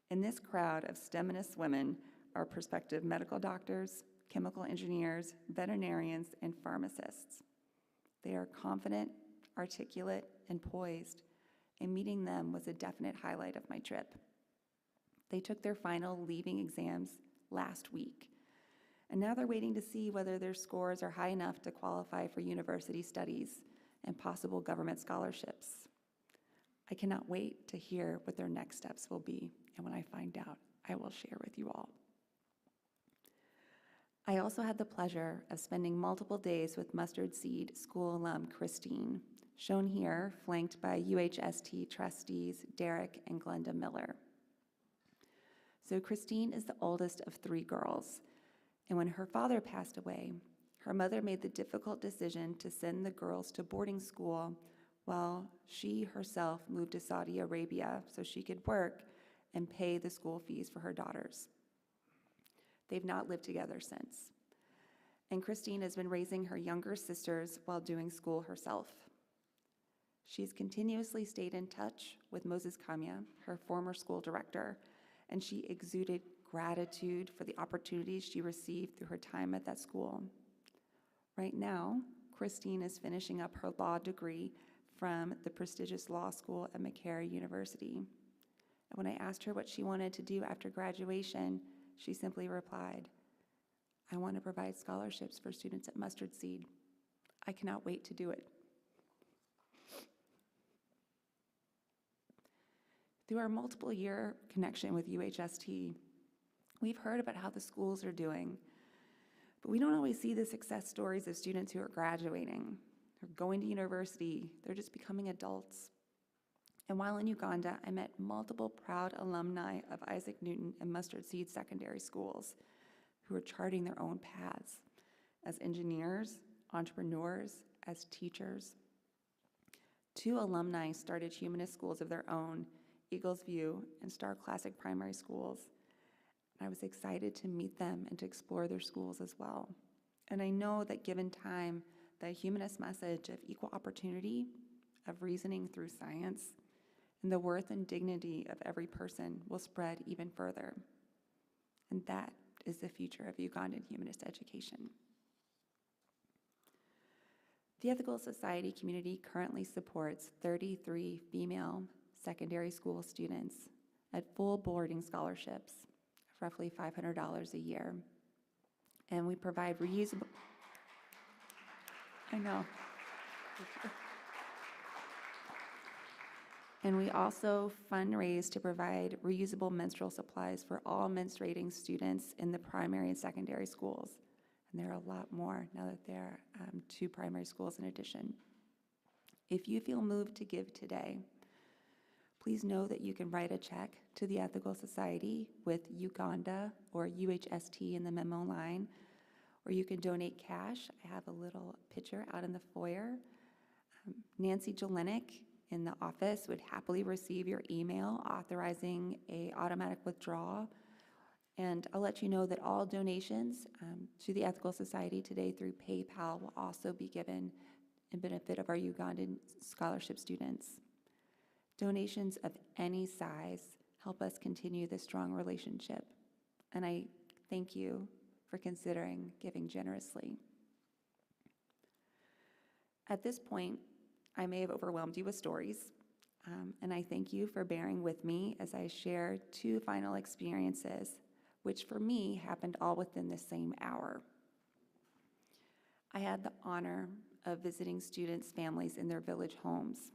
Speaker 6: In this crowd of STEMinist women are prospective medical doctors, chemical engineers, veterinarians, and pharmacists. They are confident, articulate, and poised, and meeting them was a definite highlight of my trip. They took their final leaving exams last week, and now they're waiting to see whether their scores are high enough to qualify for university studies and possible government scholarships. I cannot wait to hear what their next steps will be, and when I find out, I will share with you all. I also had the pleasure of spending multiple days with Mustard Seed school alum Christine, shown here, flanked by UHST trustees Derek and Glenda Miller. So Christine is the oldest of 3 girls, and when her father passed away, her mother made the difficult decision to send the girls to boarding school while she herself moved to Saudi Arabia so she could work and pay the school fees for her daughters. They've not lived together since. And Christine has been raising her younger sisters while doing school herself. She's continuously stayed in touch with Moses Kamya, her former school director, and she exuded gratitude for the opportunities she received through her time at that school. Right now, Christine is finishing up her law degree from the prestigious law school at McCary University. And when I asked her what she wanted to do after graduation, she simply replied, I want to provide scholarships for students at Mustard Seed. I cannot wait to do it. Through our multiple-year connection with UHST, we've heard about how the schools are doing, but we don't always see the success stories of students who are graduating. They're going to university, they're just becoming adults. And while in Uganda, I met multiple proud alumni of Isaac Newton and Mustard Seed secondary schools who are charting their own paths as engineers, entrepreneurs, as teachers. 2 alumni started humanist schools of their own, Eagles View and Star Classic Primary Schools. I was excited to meet them and to explore their schools as well. And I know that given time, the humanist message of equal opportunity, of reasoning through science, and the worth and dignity of every person will spread even further. And that is the future of Ugandan humanist education. The Ethical Society community currently supports 33 female secondary school students at full boarding scholarships, roughly $500 a year. And we provide reusable, I know. And we also fundraise to provide reusable menstrual supplies for all menstruating students in the primary and secondary schools. And there are a lot more now that there are 2 primary schools in addition. If you feel moved to give today, please know that you can write a check to the Ethical Society with Uganda or UHST in the memo line, or you can donate cash. I have a little picture out in the foyer. Nancy Jelenic in the office would happily receive your email authorizing an automatic withdrawal. And I'll let you know that all donations to the Ethical Society today through PayPal will also be given in benefit of our Ugandan scholarship students. Donations of any size help us continue this strong relationship, and I thank you for considering giving generously. At this point, I may have overwhelmed you with stories, and I thank you for bearing with me as I share 2 final experiences, which for me happened all within the same hour. I had the honor of visiting students' families in their village homes.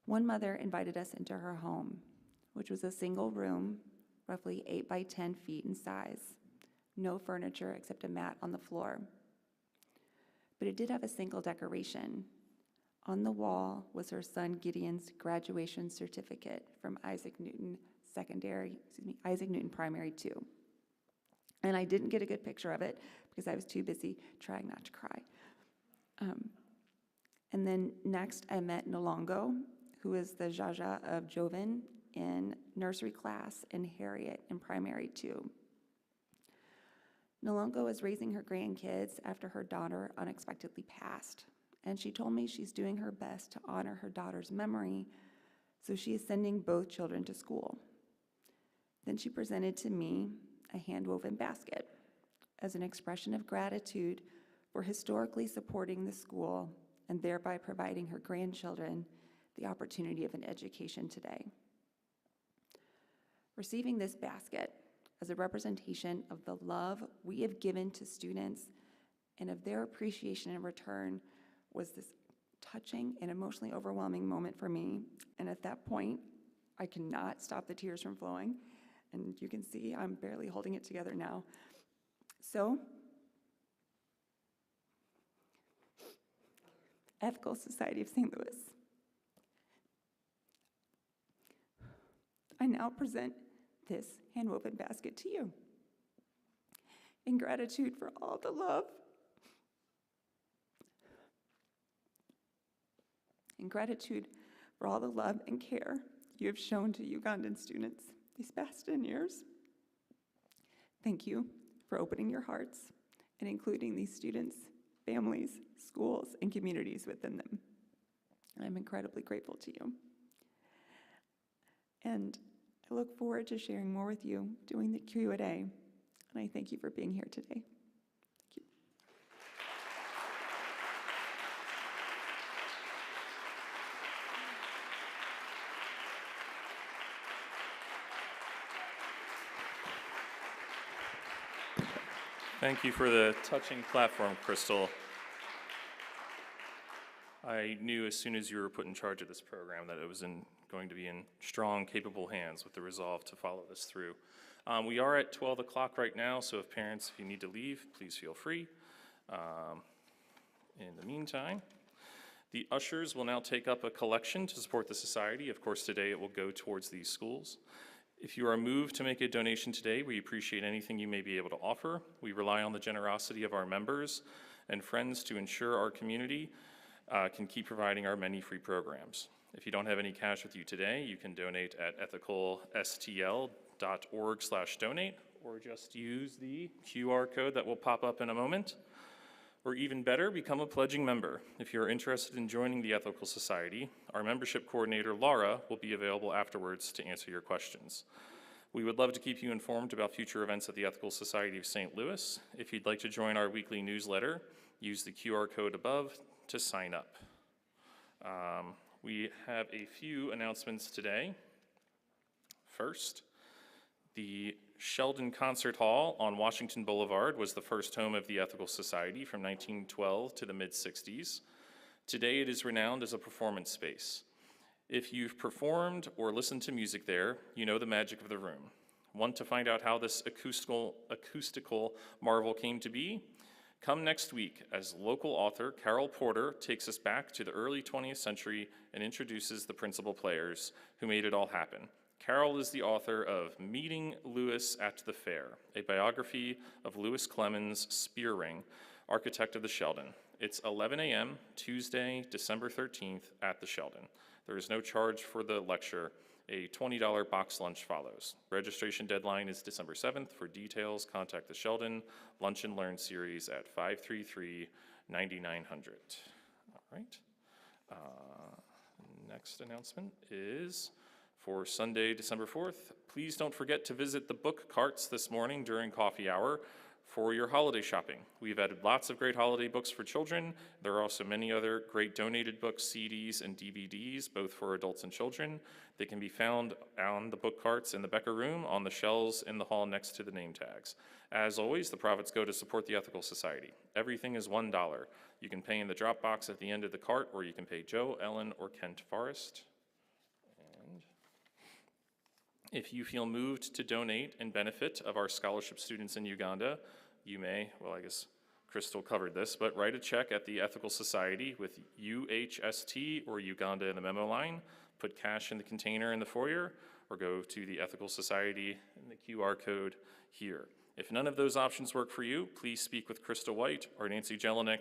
Speaker 6: One mother invited us into her home, which was a single room, roughly 8 by 10 feet in size, no furniture except a mat on the floor. But it did have a single decoration. On the wall was her son Gideon's graduation certificate from Isaac Newton Primary 2. And I didn't get a good picture of it because I was too busy trying not to cry. And then next I met Nolongo, who is the Jaja of Joven in nursery class, and Harriet in Primary 2. Nolongo is raising her grandkids after her daughter unexpectedly passed, and she told me she's doing her best to honor her daughter's memory, so she is sending both children to school. Then she presented to me a hand-woven basket as an expression of gratitude for historically supporting the school and thereby providing her grandchildren the opportunity of an education today. Receiving this basket as a representation of the love we have given to students and of their appreciation in return was this touching and emotionally overwhelming moment for me. And at that point, I cannot stop the tears from flowing. And you can see I'm barely holding it together now. So, Ethical Society of St. Louis, I now present this hand-woven basket to you in gratitude for all the love, in gratitude for all the love and care you have shown to Ugandan students these past 10 years. Thank you for opening your hearts and including these students, families, schools, and communities within them. I'm incredibly grateful to you. And I look forward to sharing more with you during the Q&A, and I thank you for being here today. Thank you.
Speaker 1: Thank you for the touching platform, Krystal. I knew as soon as you were put in charge of this program that it was going to be in strong, capable hands with the resolve to follow this through. We are at 12 o'clock right now, so if parents, if you need to leave, please feel free. In the meantime, the ushers will now take up a collection to support the society. Of course, today it will go towards these schools. If you are moved to make a donation today, we appreciate anything you may be able to offer. We rely on the generosity of our members and friends to ensure our community can keep providing our many free programs. If you don't have any cash with you today, you can donate at ethicalstl.org/donate, or just use the QR code that will pop up in a moment. Or even better, become a pledging member. If you're interested in joining the Ethical Society, our membership coordinator, Laura, will be available afterwards to answer your questions. We would love to keep you informed about future events at the Ethical Society of St. Louis. If you'd like to join our weekly newsletter, use the QR code above to sign up. We have a few announcements today. First, the Sheldon Concert Hall on Washington Boulevard was the first home of the Ethical Society from 1912 to the mid-60s. Today it is renowned as a performance space. If you've performed or listened to music there, you know the magic of the room. Want to find out how this acoustical marvel came to be? Come next week as local author Carol Porter takes us back to the early 20th century and introduces the principal players who made it all happen. Carol is the author of Meeting Lewis at the Fair, a biography of Lewis Clemens Spearring, architect of the Sheldon. It's 11 a.m., Tuesday, December 13th at the Sheldon. There is no charge for the lecture. A $20 box lunch follows. Registration deadline is December 7th. For details, contact the Sheldon Lunch and Learn series at 533-9900. All right. Next announcement is for Sunday, December 4th. Please don't forget to visit the book carts this morning during coffee hour for your holiday shopping. We've added lots of great holiday books for children. There are also many other great donated books, CDs, and DVDs, both for adults and children. They can be found on the book carts in the Becker Room on the shelves in the hall next to the name tags. As always, the profits go to support the Ethical Society. Everything is $1. You can pay in the drop box at the end of the cart, or you can pay Joe, Ellen, or Kent Forrest. And if you feel moved to donate in benefit of our scholarship students in Uganda, you may, well, I guess Krystal covered this, but write a check at the Ethical Society with UHST or Uganda in the memo line, put cash in the container in the foyer, or go to the Ethical Society and the QR code here. If none of those options work for you, please speak with Krystal White or Nancy Jelinek.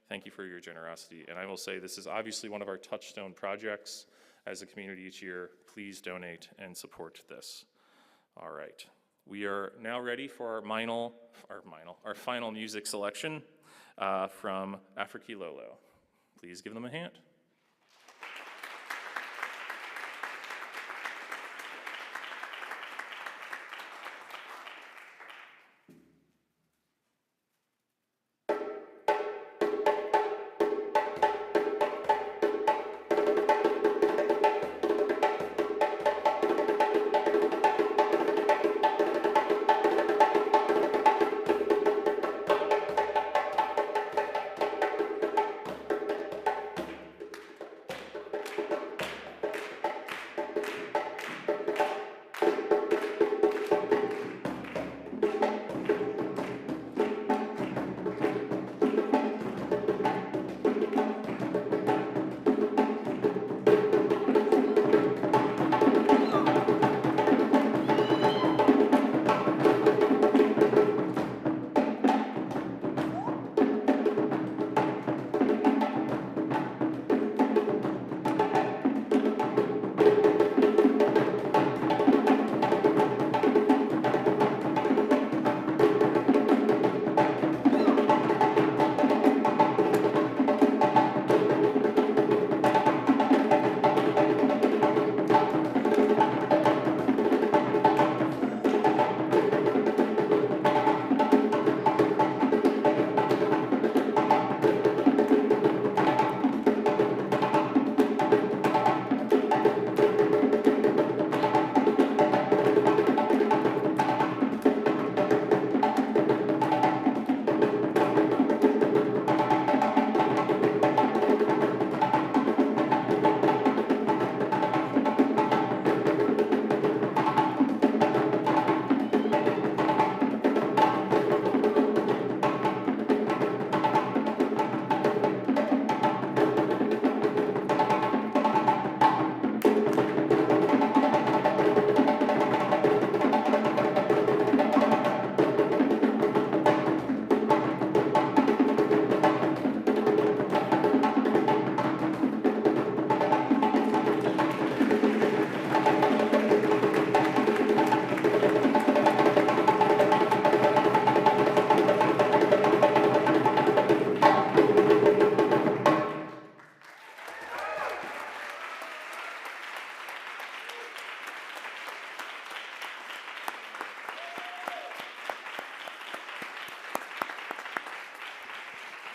Speaker 1: Thank you for your generosity. And I will say this is obviously one of our touchstone projects as a community each year. Please donate and support this. All right. We are now ready for our final music selection from Afriki Lolo. Please give them a hand.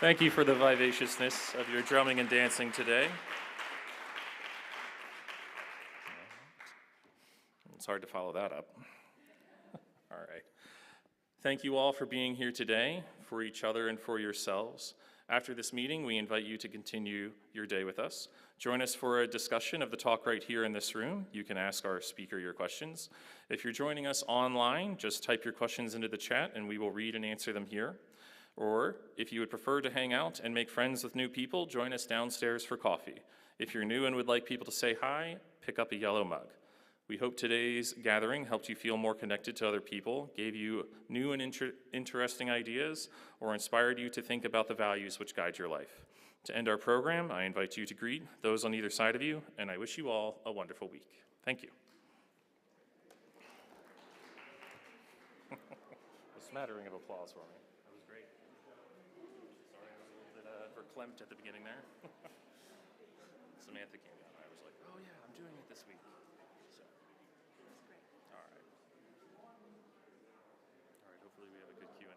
Speaker 1: Thank you for the vivaciousness of your drumming and dancing today. It's hard to follow that up. All right. Thank you all for being here today, for each other and for yourselves. After this meeting, we invite you to continue your day with us. Join us for a discussion of the talk right here in this room. You can ask our speaker your questions. If you're joining us online, just type your questions into the chat and we will read and answer them here. Or if you would prefer to hang out and make friends with new people, join us downstairs for coffee. If you're new and would like people to say hi, pick up a yellow mug. We hope today's gathering helped you feel more connected to other people, gave you new and interesting ideas, or inspired you to think about the values which guide your life. To end our program, I invite you to greet those on either side of you, and I wish you all a wonderful week. Thank you. A smattering of applause for me. That was great. Sorry, I was a little bit verklempt at the beginning there. Samantha came down, and I was like, oh yeah, I'm doing it this week. Hopefully we have a good Q&A.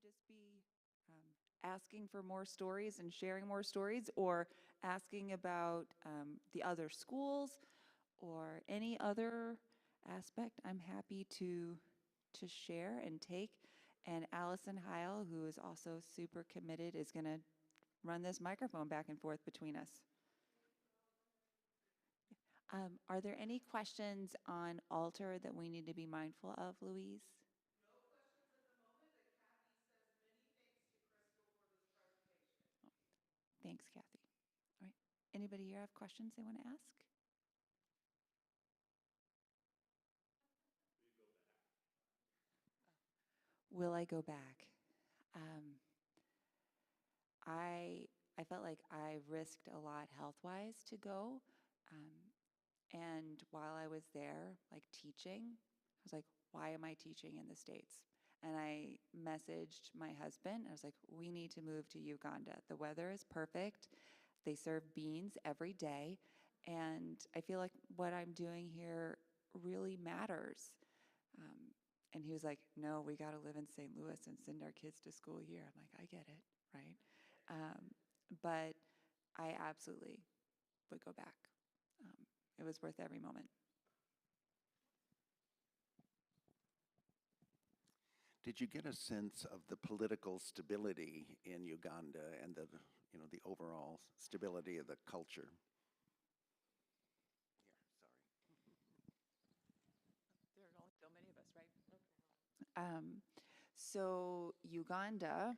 Speaker 6: just be asking for more stories and sharing more stories, or asking about the other schools or any other aspect, I'm happy to share and take. And Allison Heil, who is also super committed, is going to run this microphone back and forth between us. Are there any questions on altar that we need to be mindful of, Louise?
Speaker 7: No questions at the moment, but Kathy says many thanks to Krystal for this presentation.
Speaker 6: Thanks, Kathy. All right. Anybody here have questions they want to ask? Will I go back? I felt like I risked a lot health-wise to go. And while I was there, like teaching, I was like, why am I teaching in the States? And I messaged my husband. I was like, we need to move to Uganda. The weather is perfect. They serve beans every day. And I feel like what I'm doing here really matters. And he was like, no, we got to live in St. Louis and send our kids to school here. I'm like, I get it, right? But I absolutely would go back. It was worth every moment.
Speaker 8: Did you get a sense of the political stability in Uganda and the overall stability of the culture?
Speaker 6: There are only so many of us, right? So Uganda,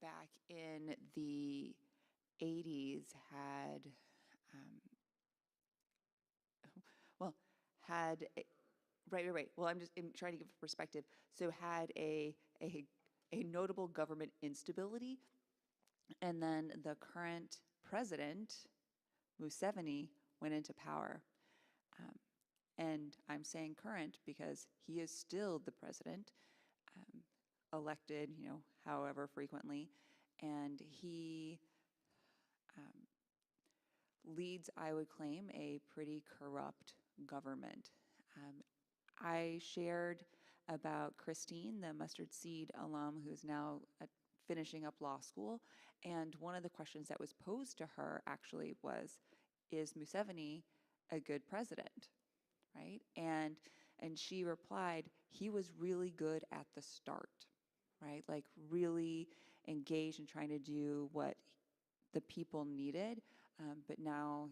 Speaker 6: back in the 80s, had right. Well, I'm trying to give a perspective. So had a notable government instability, and then the current president, Museveni, went into power. And I'm saying current because he is still the president, elected, however frequently, and he leads, I would claim, a pretty corrupt government. I shared about Christine, the Mustard Seed alum who's now finishing up law school, and one of the questions that was posed to her actually was, is Museveni a good president, right? And she replied, he was really good at the start, right? Like really engaged in trying to do what the people needed, but now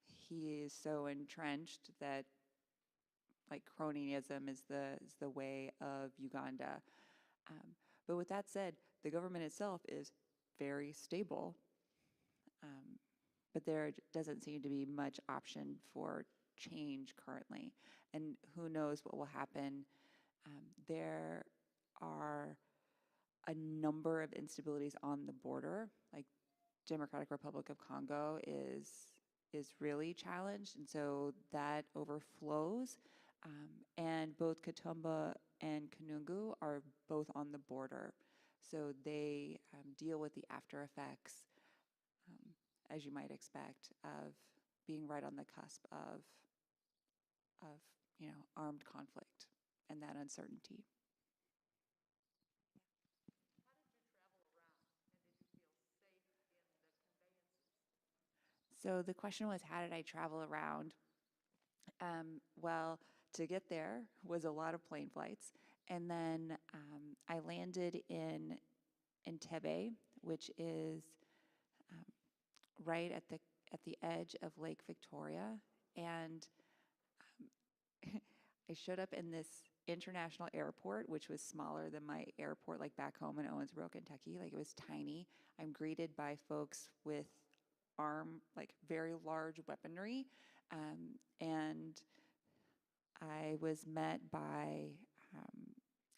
Speaker 6: he is so entrenched that like cronyism is the way of Uganda. But with that said, the government itself is very stable, but there doesn't seem to be much option for change currently, and who knows what will happen. There are a number of instabilities on the border, like Democratic Republic of Congo is really challenged, and so that overflows. And both Katumba and Kanungu are both on the border, so they deal with the after effects, as you might expect, of being right on the cusp of armed conflict and that uncertainty. So the question was, how did I travel around? Well, to get there was a lot of plane flights, and then I landed in Entebbe, which is right at the edge of Lake Victoria, and I showed up in this international airport, which was smaller than my airport, like back home in Owensboro, Kentucky. Like it was tiny. I'm greeted by folks with very large weaponry, and I was met by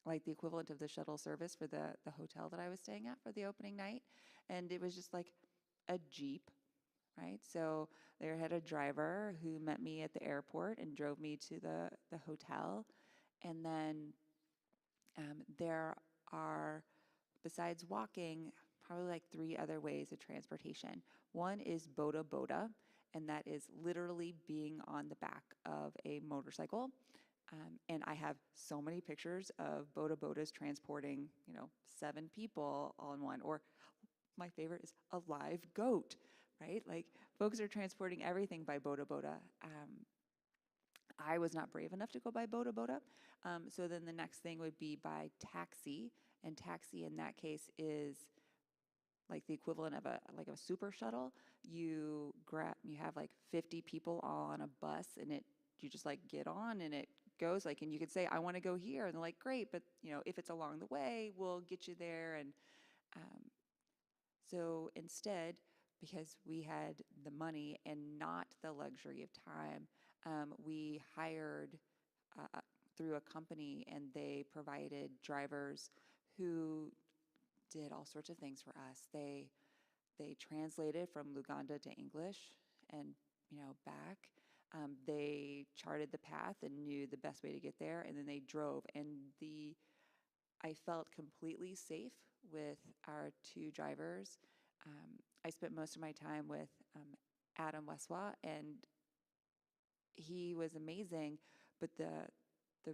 Speaker 6: like the equivalent of the shuttle service for the hotel that I was staying at for the opening night, and it was just like a Jeep, right? So they had a driver who met me at the airport and drove me to the hotel, and then there are, besides walking, probably like 3 other ways of transportation. One is boda boda, and that is literally being on the back of a motorcycle. And I have so many pictures of bodas transporting, 7 people all in one. Or my favorite is a live goat, right? Like, folks are transporting everything by boda. I was not brave enough to go by boda. So then the next thing would be by taxi, and taxi in that case is like the equivalent of a super shuttle. You have like 50 people all on a bus, and you just like get on, and it goes like, and you could say, I want to go here, and they're like, great, but if it's along the way, we'll get you there. And so instead, because we had the money and not the luxury of time, we hired through a company, and they provided drivers who did all sorts of things for us. They translated from Luganda to English and back. They charted the path and knew the best way to get there, and then they drove. And I felt completely safe with our 2 drivers. I spent most of my time with Adam Weswa, and he was amazing, but the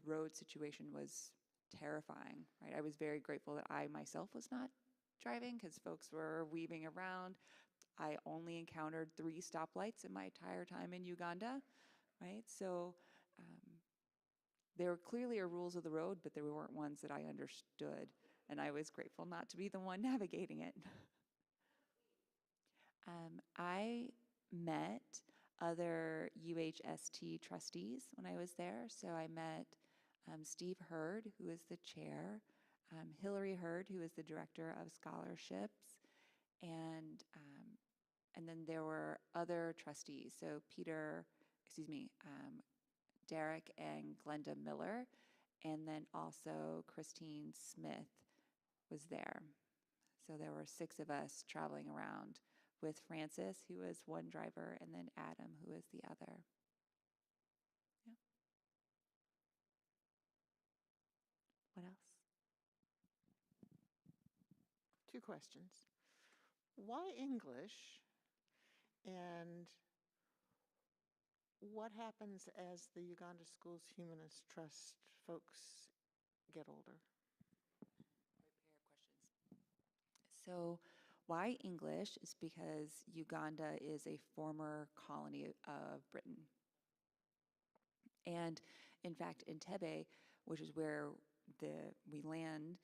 Speaker 6: road situation was terrifying, right? I was very grateful that I myself was not driving, because folks were weaving around. I only encountered 3 stoplights in my entire time in Uganda, right? So there were clearly rules of the road, but there weren't ones that I understood, and I was grateful not to be the one navigating it. I met other UHST trustees when I was there. So I met Steve Hurd, who is the chair, Hillary Hurd, who is the director of scholarships, and then there were other trustees. So Derek and Glenda Miller, and then also Christine Smith was there. So there were 6 of us traveling around with Francis, who was one driver, and then Adam, who was the other. Yeah. What else?
Speaker 7: 2 questions. Why English? And what happens as the Uganda Schools Humanist Trust folks get older?
Speaker 6: So why English is because Uganda is a former colony of Britain. And in fact, Entebbe, which is where we land,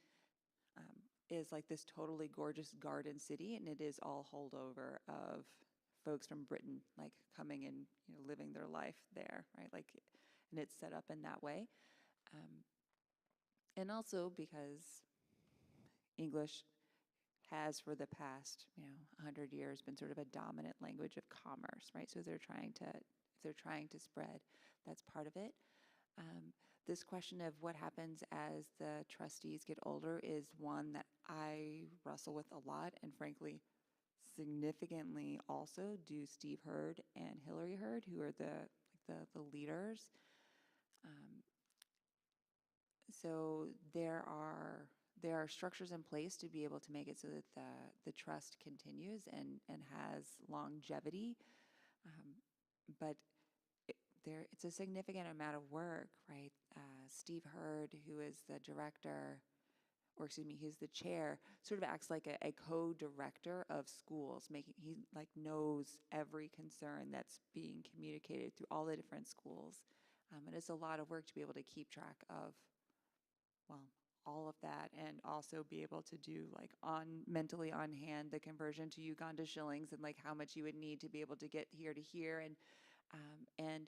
Speaker 6: is like this totally gorgeous garden city, and it is all holdover of folks from Britain, like coming and living their life there, right? Like, and it's set up in that way. And also because English has for the past 100 years been sort of a dominant language of commerce, right? So if they're trying to spread, that's part of it. This question of what happens as the trustees get older is one that I wrestle with a lot, and frankly, significantly also do Steve Hurd and Hillary Hurd, who are the leaders. So there are structures in place to be able to make it so that the trust continues and has longevity, but it's a significant amount of work, right? Steve Hurd, who is the director, he's the chair, sort of acts like a co-director of schools. He like knows every concern that's being communicated through all the different schools, and it's a lot of work to be able to keep track of, all of that, and also be able to do like mentally on hand the conversion to Uganda shillings, and like how much you would need to be able to get here to here, and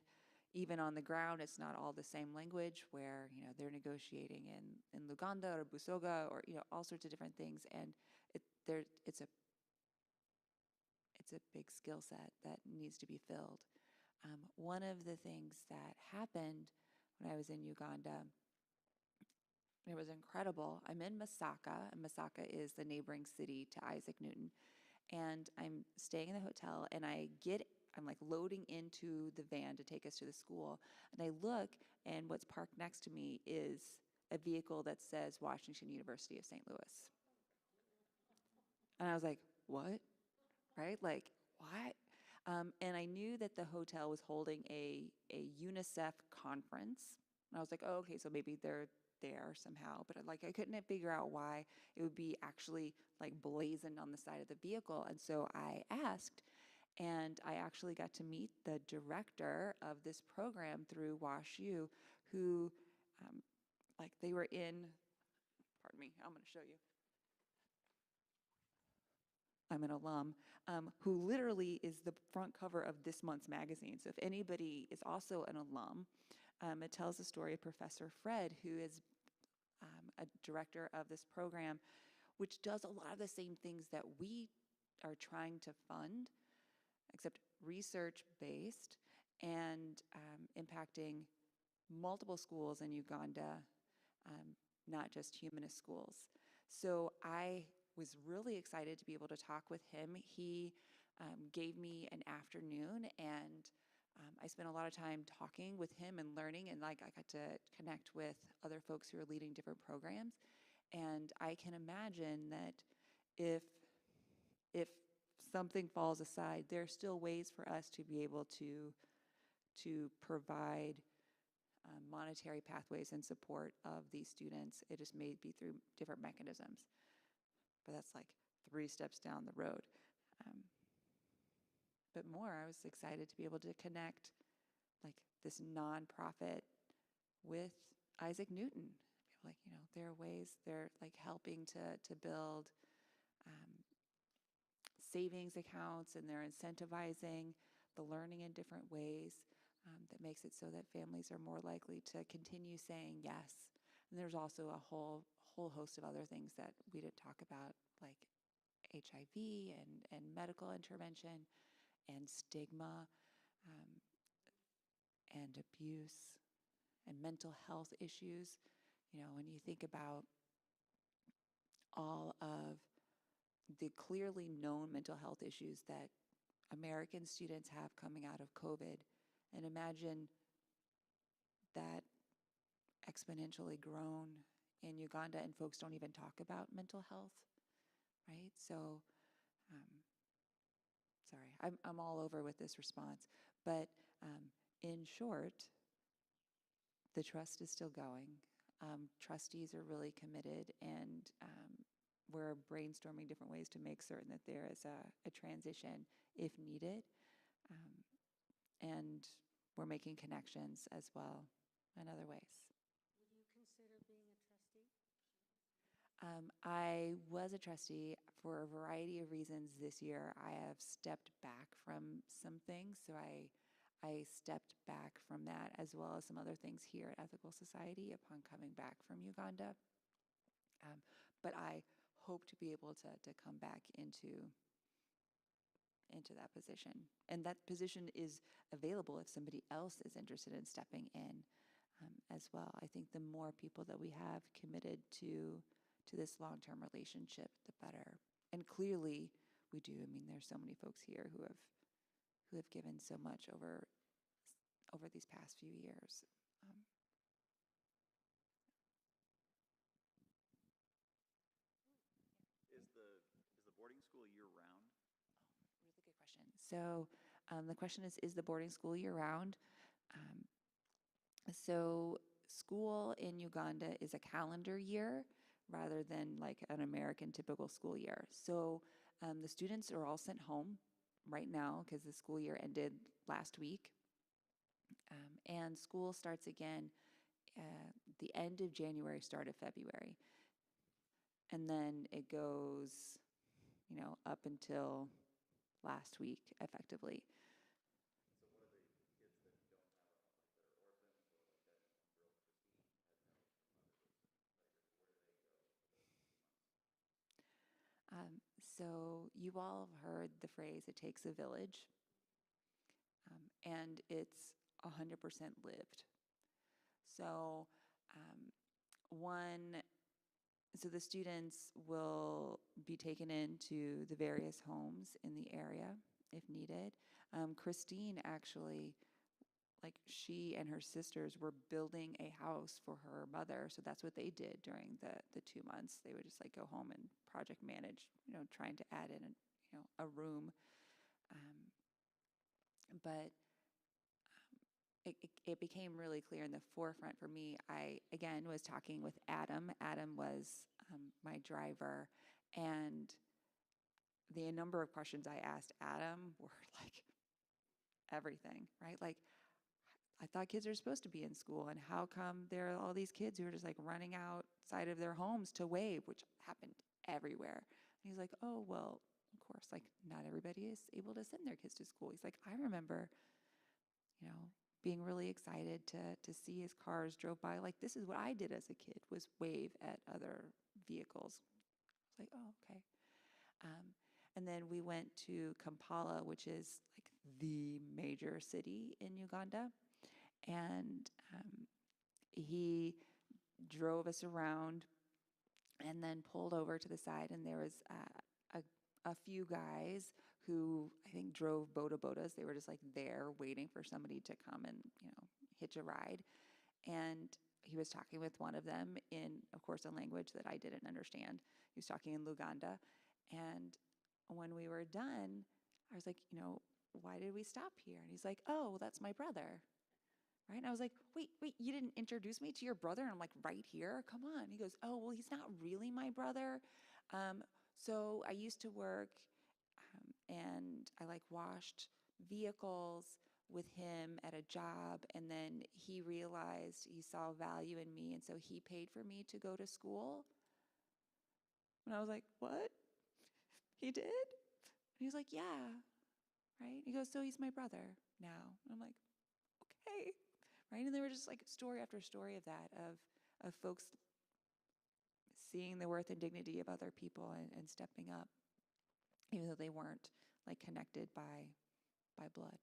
Speaker 6: even on the ground, it's not all the same language, where they're negotiating in Luganda or Busoga or all sorts of different things, and it's a big skill set that needs to be filled. One of the things that happened when I was in Uganda, it was incredible. I'm in Masaka, and Masaka is the neighboring city to Isaac Newton, and I'm staying in the hotel, and I'm like loading into the van to take us to the school, and I look, and what's parked next to me is a vehicle that says Washington University of St. Louis. And I was like, what? Right? Like, what? And I knew that the hotel was holding a UNICEF conference, And I was like, oh, okay, so maybe they're there somehow. But I couldn't figure out why it would be actually like blazoned on the side of the vehicle. And so I asked, and I actually got to meet the director of this program through WashU, who, they were in, pardon me, I'm going to show you. I'm an alum, who literally is the front cover of this month's magazine. So if anybody is also an alum, it tells the story of Professor Fred, who is a director of this program, which does a lot of the same things that we are trying to fund, except research-based and impacting multiple schools in Uganda, not just humanist schools. So I was really excited to be able to talk with him. He gave me an afternoon, and I spent a lot of time talking with him and learning, and I got to connect with other folks who are leading different programs. And I can imagine that if something falls aside, there are still ways for us to be able to provide monetary pathways and support of these students. It just may be through different mechanisms. But that's like 3 steps down the road. But more, I was excited to be able to connect this nonprofit with Isaac Newton. There are ways they're helping to build savings accounts, and they're incentivizing the learning in different ways that makes it so that families are more likely to continue saying yes. And there's also a whole host of other things that we didn't talk about, like HIV and medical intervention and stigma and abuse and mental health issues. When you think about all of the clearly known mental health issues that American students have coming out of COVID, and imagine that exponentially grown in Uganda, and folks don't even talk about mental health, right? So, sorry, I'm all over with this response, but in short, the trust is still going. Trustees are really committed, and we're brainstorming different ways to make certain that there is a transition if needed, and we're making connections as well in other ways.
Speaker 9: Would you consider being a trustee?
Speaker 6: I was a trustee for a variety of reasons this year. I have stepped back from some things, so I stepped back from that, as well as some other things here at Ethical Society upon coming back from Uganda. But I hope to be able to come back into that position. And that position is available if somebody else is interested in stepping in as well. I think the more people that we have committed to this long-term relationship, the better. And clearly we do. I mean, there's so many folks here who have given so much over these past few years.
Speaker 10: Is the boarding school year-round?
Speaker 6: Really good question. So the question is the boarding school year-round? So school in Uganda is a calendar year rather than like an American typical school year. So the students are all sent home right now because the school year ended last week. And school starts again the end of January, start of February. And then it goes, up until last week, effectively.
Speaker 10: So what are the kids that don't have a home, that are orphans or like that girl Christine had no mother?
Speaker 6: So you all have heard the phrase, it takes a village, and it's 100% lived. So so the students will be taken into the various homes in the area if needed. Christine actually, she and her sisters were building a house for her mother, so that's what they did during the 2 months. They would just go home and project manage, trying to add in a room. But it became really clear in the forefront for me. I, again, was talking with Adam. Adam was my driver, and the number of questions I asked Adam were like everything, right? Like, I thought kids are supposed to be in school, and how come there are all these kids who are just like running outside of their homes to wave, which happened everywhere. And he's like, oh, well, of course, like not everybody is able to send their kids to school. He's like, I remember, being really excited to see as cars drove by. Like, this is what I did as a kid, was wave at other vehicles. I was like, oh, okay. And then we went to Kampala, which is like the major city in Uganda. And he drove us around and then pulled over to the side, and there was a few guys who I think drove bodas. They were just like there waiting for somebody to come and, hitch a ride. And he was talking with one of them in, of course, a language that I didn't understand. He was talking in Luganda. And when we were done, I was like, why did we stop here? And he's like, oh, well, that's my brother. Right? And I was like, wait, you didn't introduce me to your brother? And I'm like, right here? Come on. He goes, oh, well, he's not really my brother. So I used to work and I washed vehicles with him at a job, and then he realized he saw value in me, and so he paid for me to go to school. And I was like, what? He did? And he was like, yeah. Right? He goes, so he's my brother now. And I'm like, okay. Right? And there were just like story after story of that, of folks seeing the worth and dignity of other people and stepping up, even though they weren't connected by blood.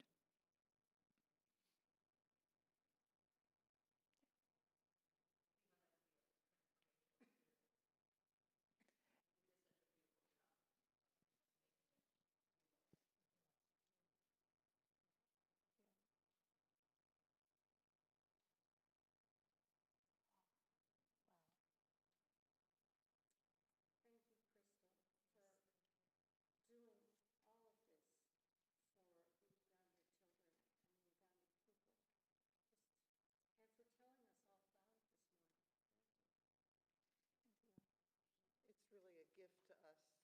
Speaker 9: Thank you, Krystal, for doing all of this for the Uganda children and the Ugandan people. And for telling us all about it this morning. Thank you.
Speaker 7: It's really a gift to us that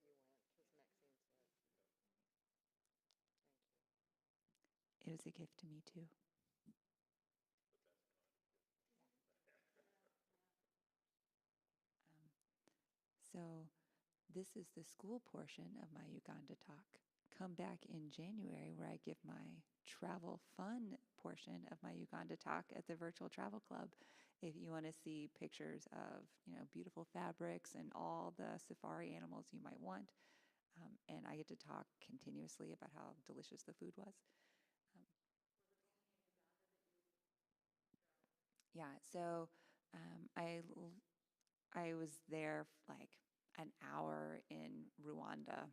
Speaker 7: you went, as Maxine said. Thank you.
Speaker 6: It was a gift to me too. So this is the school portion of my Uganda talk. Come back in January where I give my travel fun portion of my Uganda talk at the Virtual Travel Club. If you want to see pictures of, beautiful fabrics and all the safari animals you might want. And I get to talk continuously about how delicious the food was. Yeah, so I was there an hour in Rwanda,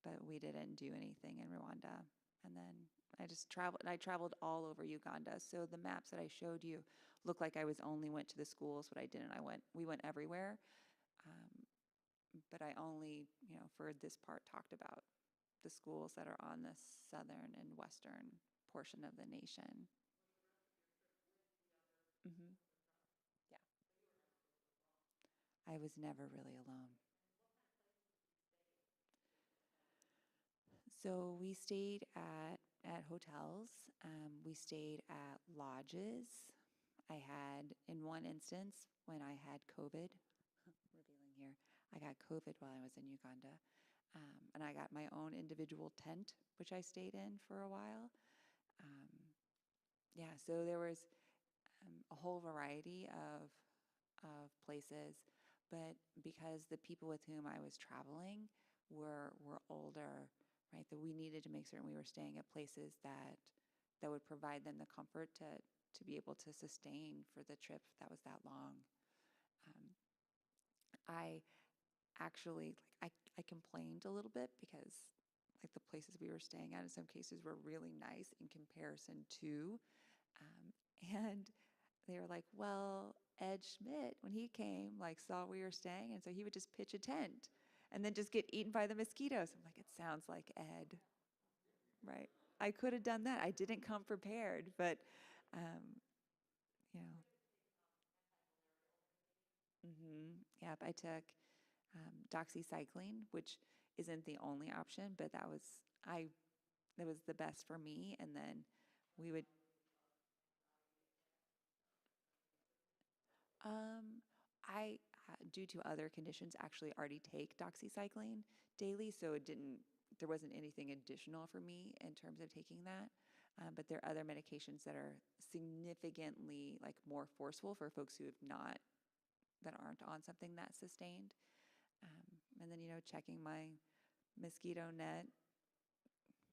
Speaker 6: but we didn't do anything in Rwanda. And then I just traveled, and I traveled all over Uganda. So the maps that I showed you look like I only went to the schools, but I didn't. We went everywhere. But I only, for this part, talked about the schools that are on the southern and western portion of the nation. Mm-hmm. Yeah. I was never really alone. So we stayed at hotels. We stayed at lodges. I had, in one instance, when I had COVID, revealing here, I got COVID while I was in Uganda. And I got my own individual tent, which I stayed in for a while. Yeah, so there was a whole variety of places, but because the people with whom I was traveling were older, right, that we needed to make certain we were staying at places that would provide them the comfort to be able to sustain for the trip that was that long. I actually, I complained a little bit because the places we were staying at in some cases were really nice in comparison to, and they were like, well, Ed Schmidt, when he came, saw we were staying, and so he would just pitch a tent and then just get eaten by the mosquitoes. I'm like, it sounds like Ed, right? I could have done that. I didn't come prepared, but You know. Yep, I took doxycycline, which isn't the only option, but that was the best for me. And then we would. I, due to other conditions, actually already take doxycycline daily, so there wasn't anything additional for me in terms of taking that. But there are other medications that are significantly like more forceful for folks that aren't on something that sustained. And then, checking my mosquito net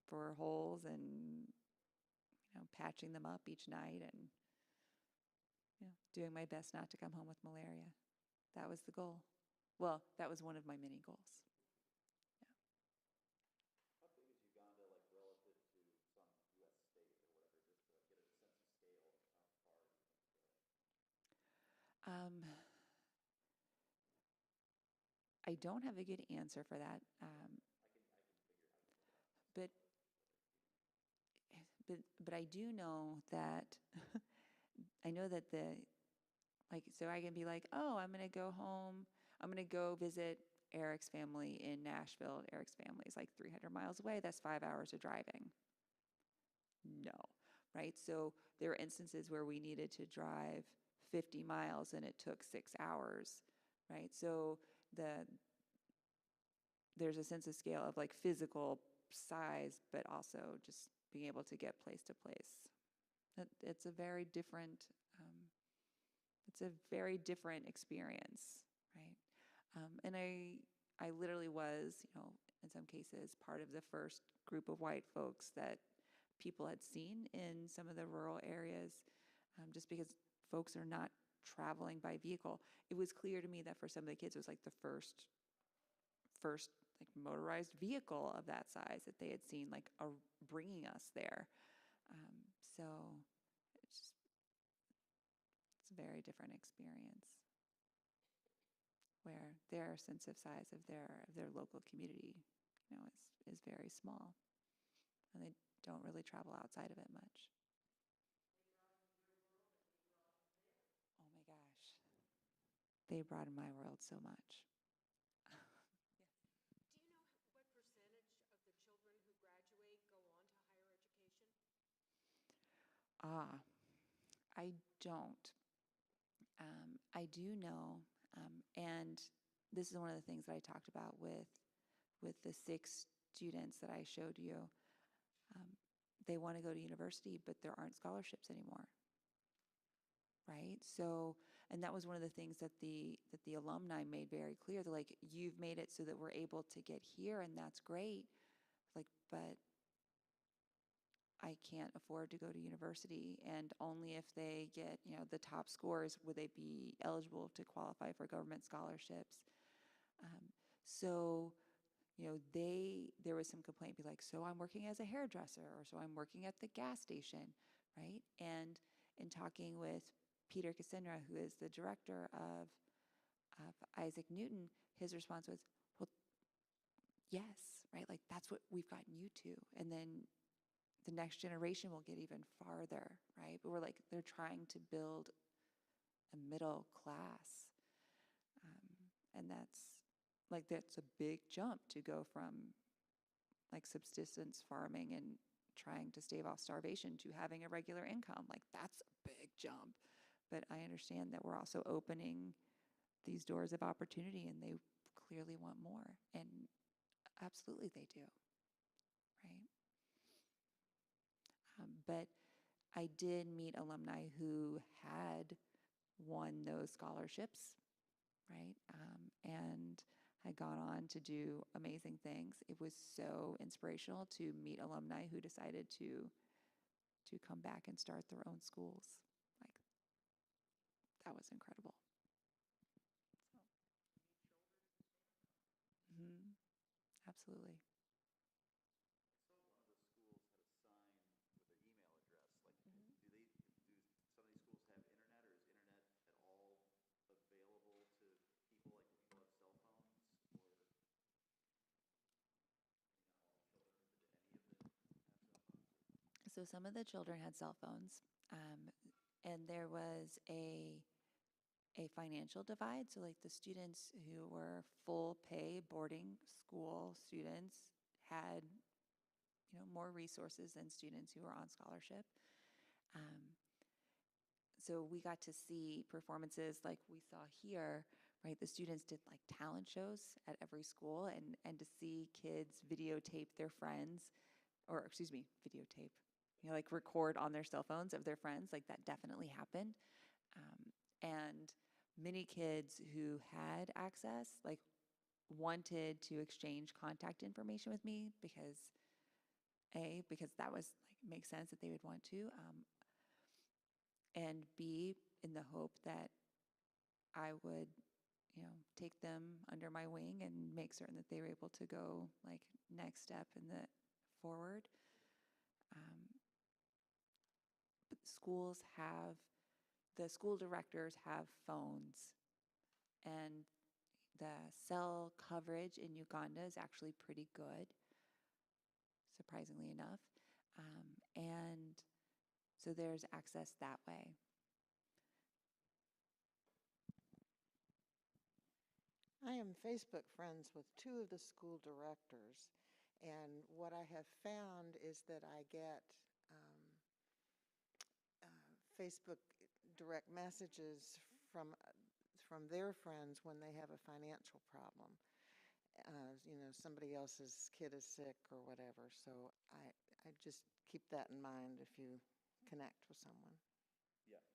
Speaker 6: for holes and, patching them up each night and, doing my best not to come home with malaria. That was the goal. Well, that was one of my many goals.
Speaker 10: How big is Uganda, like relative to some U.S. state or whatever, just to get a sense of scale of how far you think it's going?
Speaker 6: I don't have a good answer for that. But I do know that I know that so I can be like, oh, I'm going to go home. I'm going to go visit Eric's family in Nashville. Eric's family is like 300 miles away. That's 5 hours of driving. No, right? So there are instances where we needed to drive 50 miles and it took 6 hours, right? So there's a sense of scale of like physical size, but also just being able to get place to place. It's a very different experience, right? And I literally was, in some cases, part of the first group of white folks that people had seen in some of the rural areas, just because folks are not traveling by vehicle. It was clear to me that for some of the kids, it was like the first like motorized vehicle of that size that they had seen, like bringing us there. So it's a very different experience where their sense of size of their local community, is very small, and they don't really travel outside of it much. Oh my gosh, they broadened my world so much. I don't. I do know, and this is one of the things that I talked about with the 6 students that I showed you. They want to go to university, but there aren't scholarships anymore, right? So, and that was one of the things that the alumni made very clear. They're like, you've made it so that we're able to get here, and that's great. Like, but I can't afford to go to university, and only if they get, the top scores would they be eligible to qualify for government scholarships. So, there was some complaint, be like, so I'm working as a hairdresser, or so I'm working at the gas station, right? And in talking with Peter Cassandra, who is the director of Isaac Newton, his response was, well, yes, right? Like, that's what we've gotten you to. And then the next generation will get even farther, right? But they're trying to build a middle class. And that's a big jump to go from like subsistence farming and trying to stave off starvation to having a regular income. Like, that's a big jump. But I understand that we're also opening these doors of opportunity, and they clearly want more. And absolutely they do, right? But I did meet alumni who had won those scholarships, right? And had gone on to do amazing things. It was so inspirational to meet alumni who decided to come back and start their own schools. Like, that was incredible. Mm-hmm. Absolutely. So some of the children had cell phones, and there was a financial divide. So like the students who were full pay boarding school students had, more resources than students who were on scholarship. So we got to see performances like we saw here, right? The students did like talent shows at every school, and to see kids videotape their friends, or excuse me, videotape, like record on their cell phones of their friends, like that definitely happened. And many kids who had access, like wanted to exchange contact information with me because that was like, makes sense that they would want to. And B, in the hope that I would, take them under my wing and make certain that they were able to go like next step in the forward. But the school directors have phones, and the cell coverage in Uganda is actually pretty good, surprisingly enough. And so there's access that way.
Speaker 11: I am Facebook friends with two of the school directors, and what I have found is that I get Facebook direct messages from their friends when they have a financial problem. Somebody else's kid is sick or whatever. So I just keep that in mind if you connect with someone.
Speaker 10: Yeah.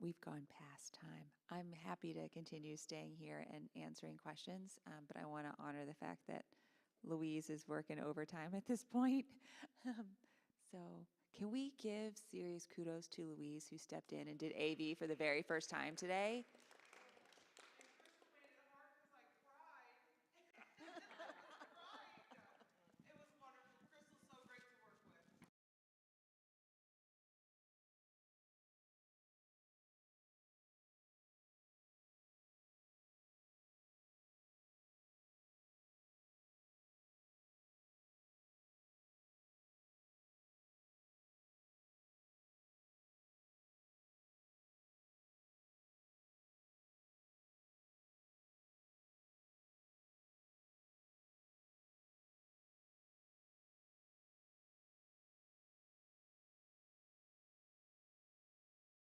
Speaker 6: We've gone past time. I'm happy to continue staying here and answering questions, but I want to honor the fact that Louise is working overtime at this point. So can we give serious kudos to Louise, who stepped in and did AV for the very first time today?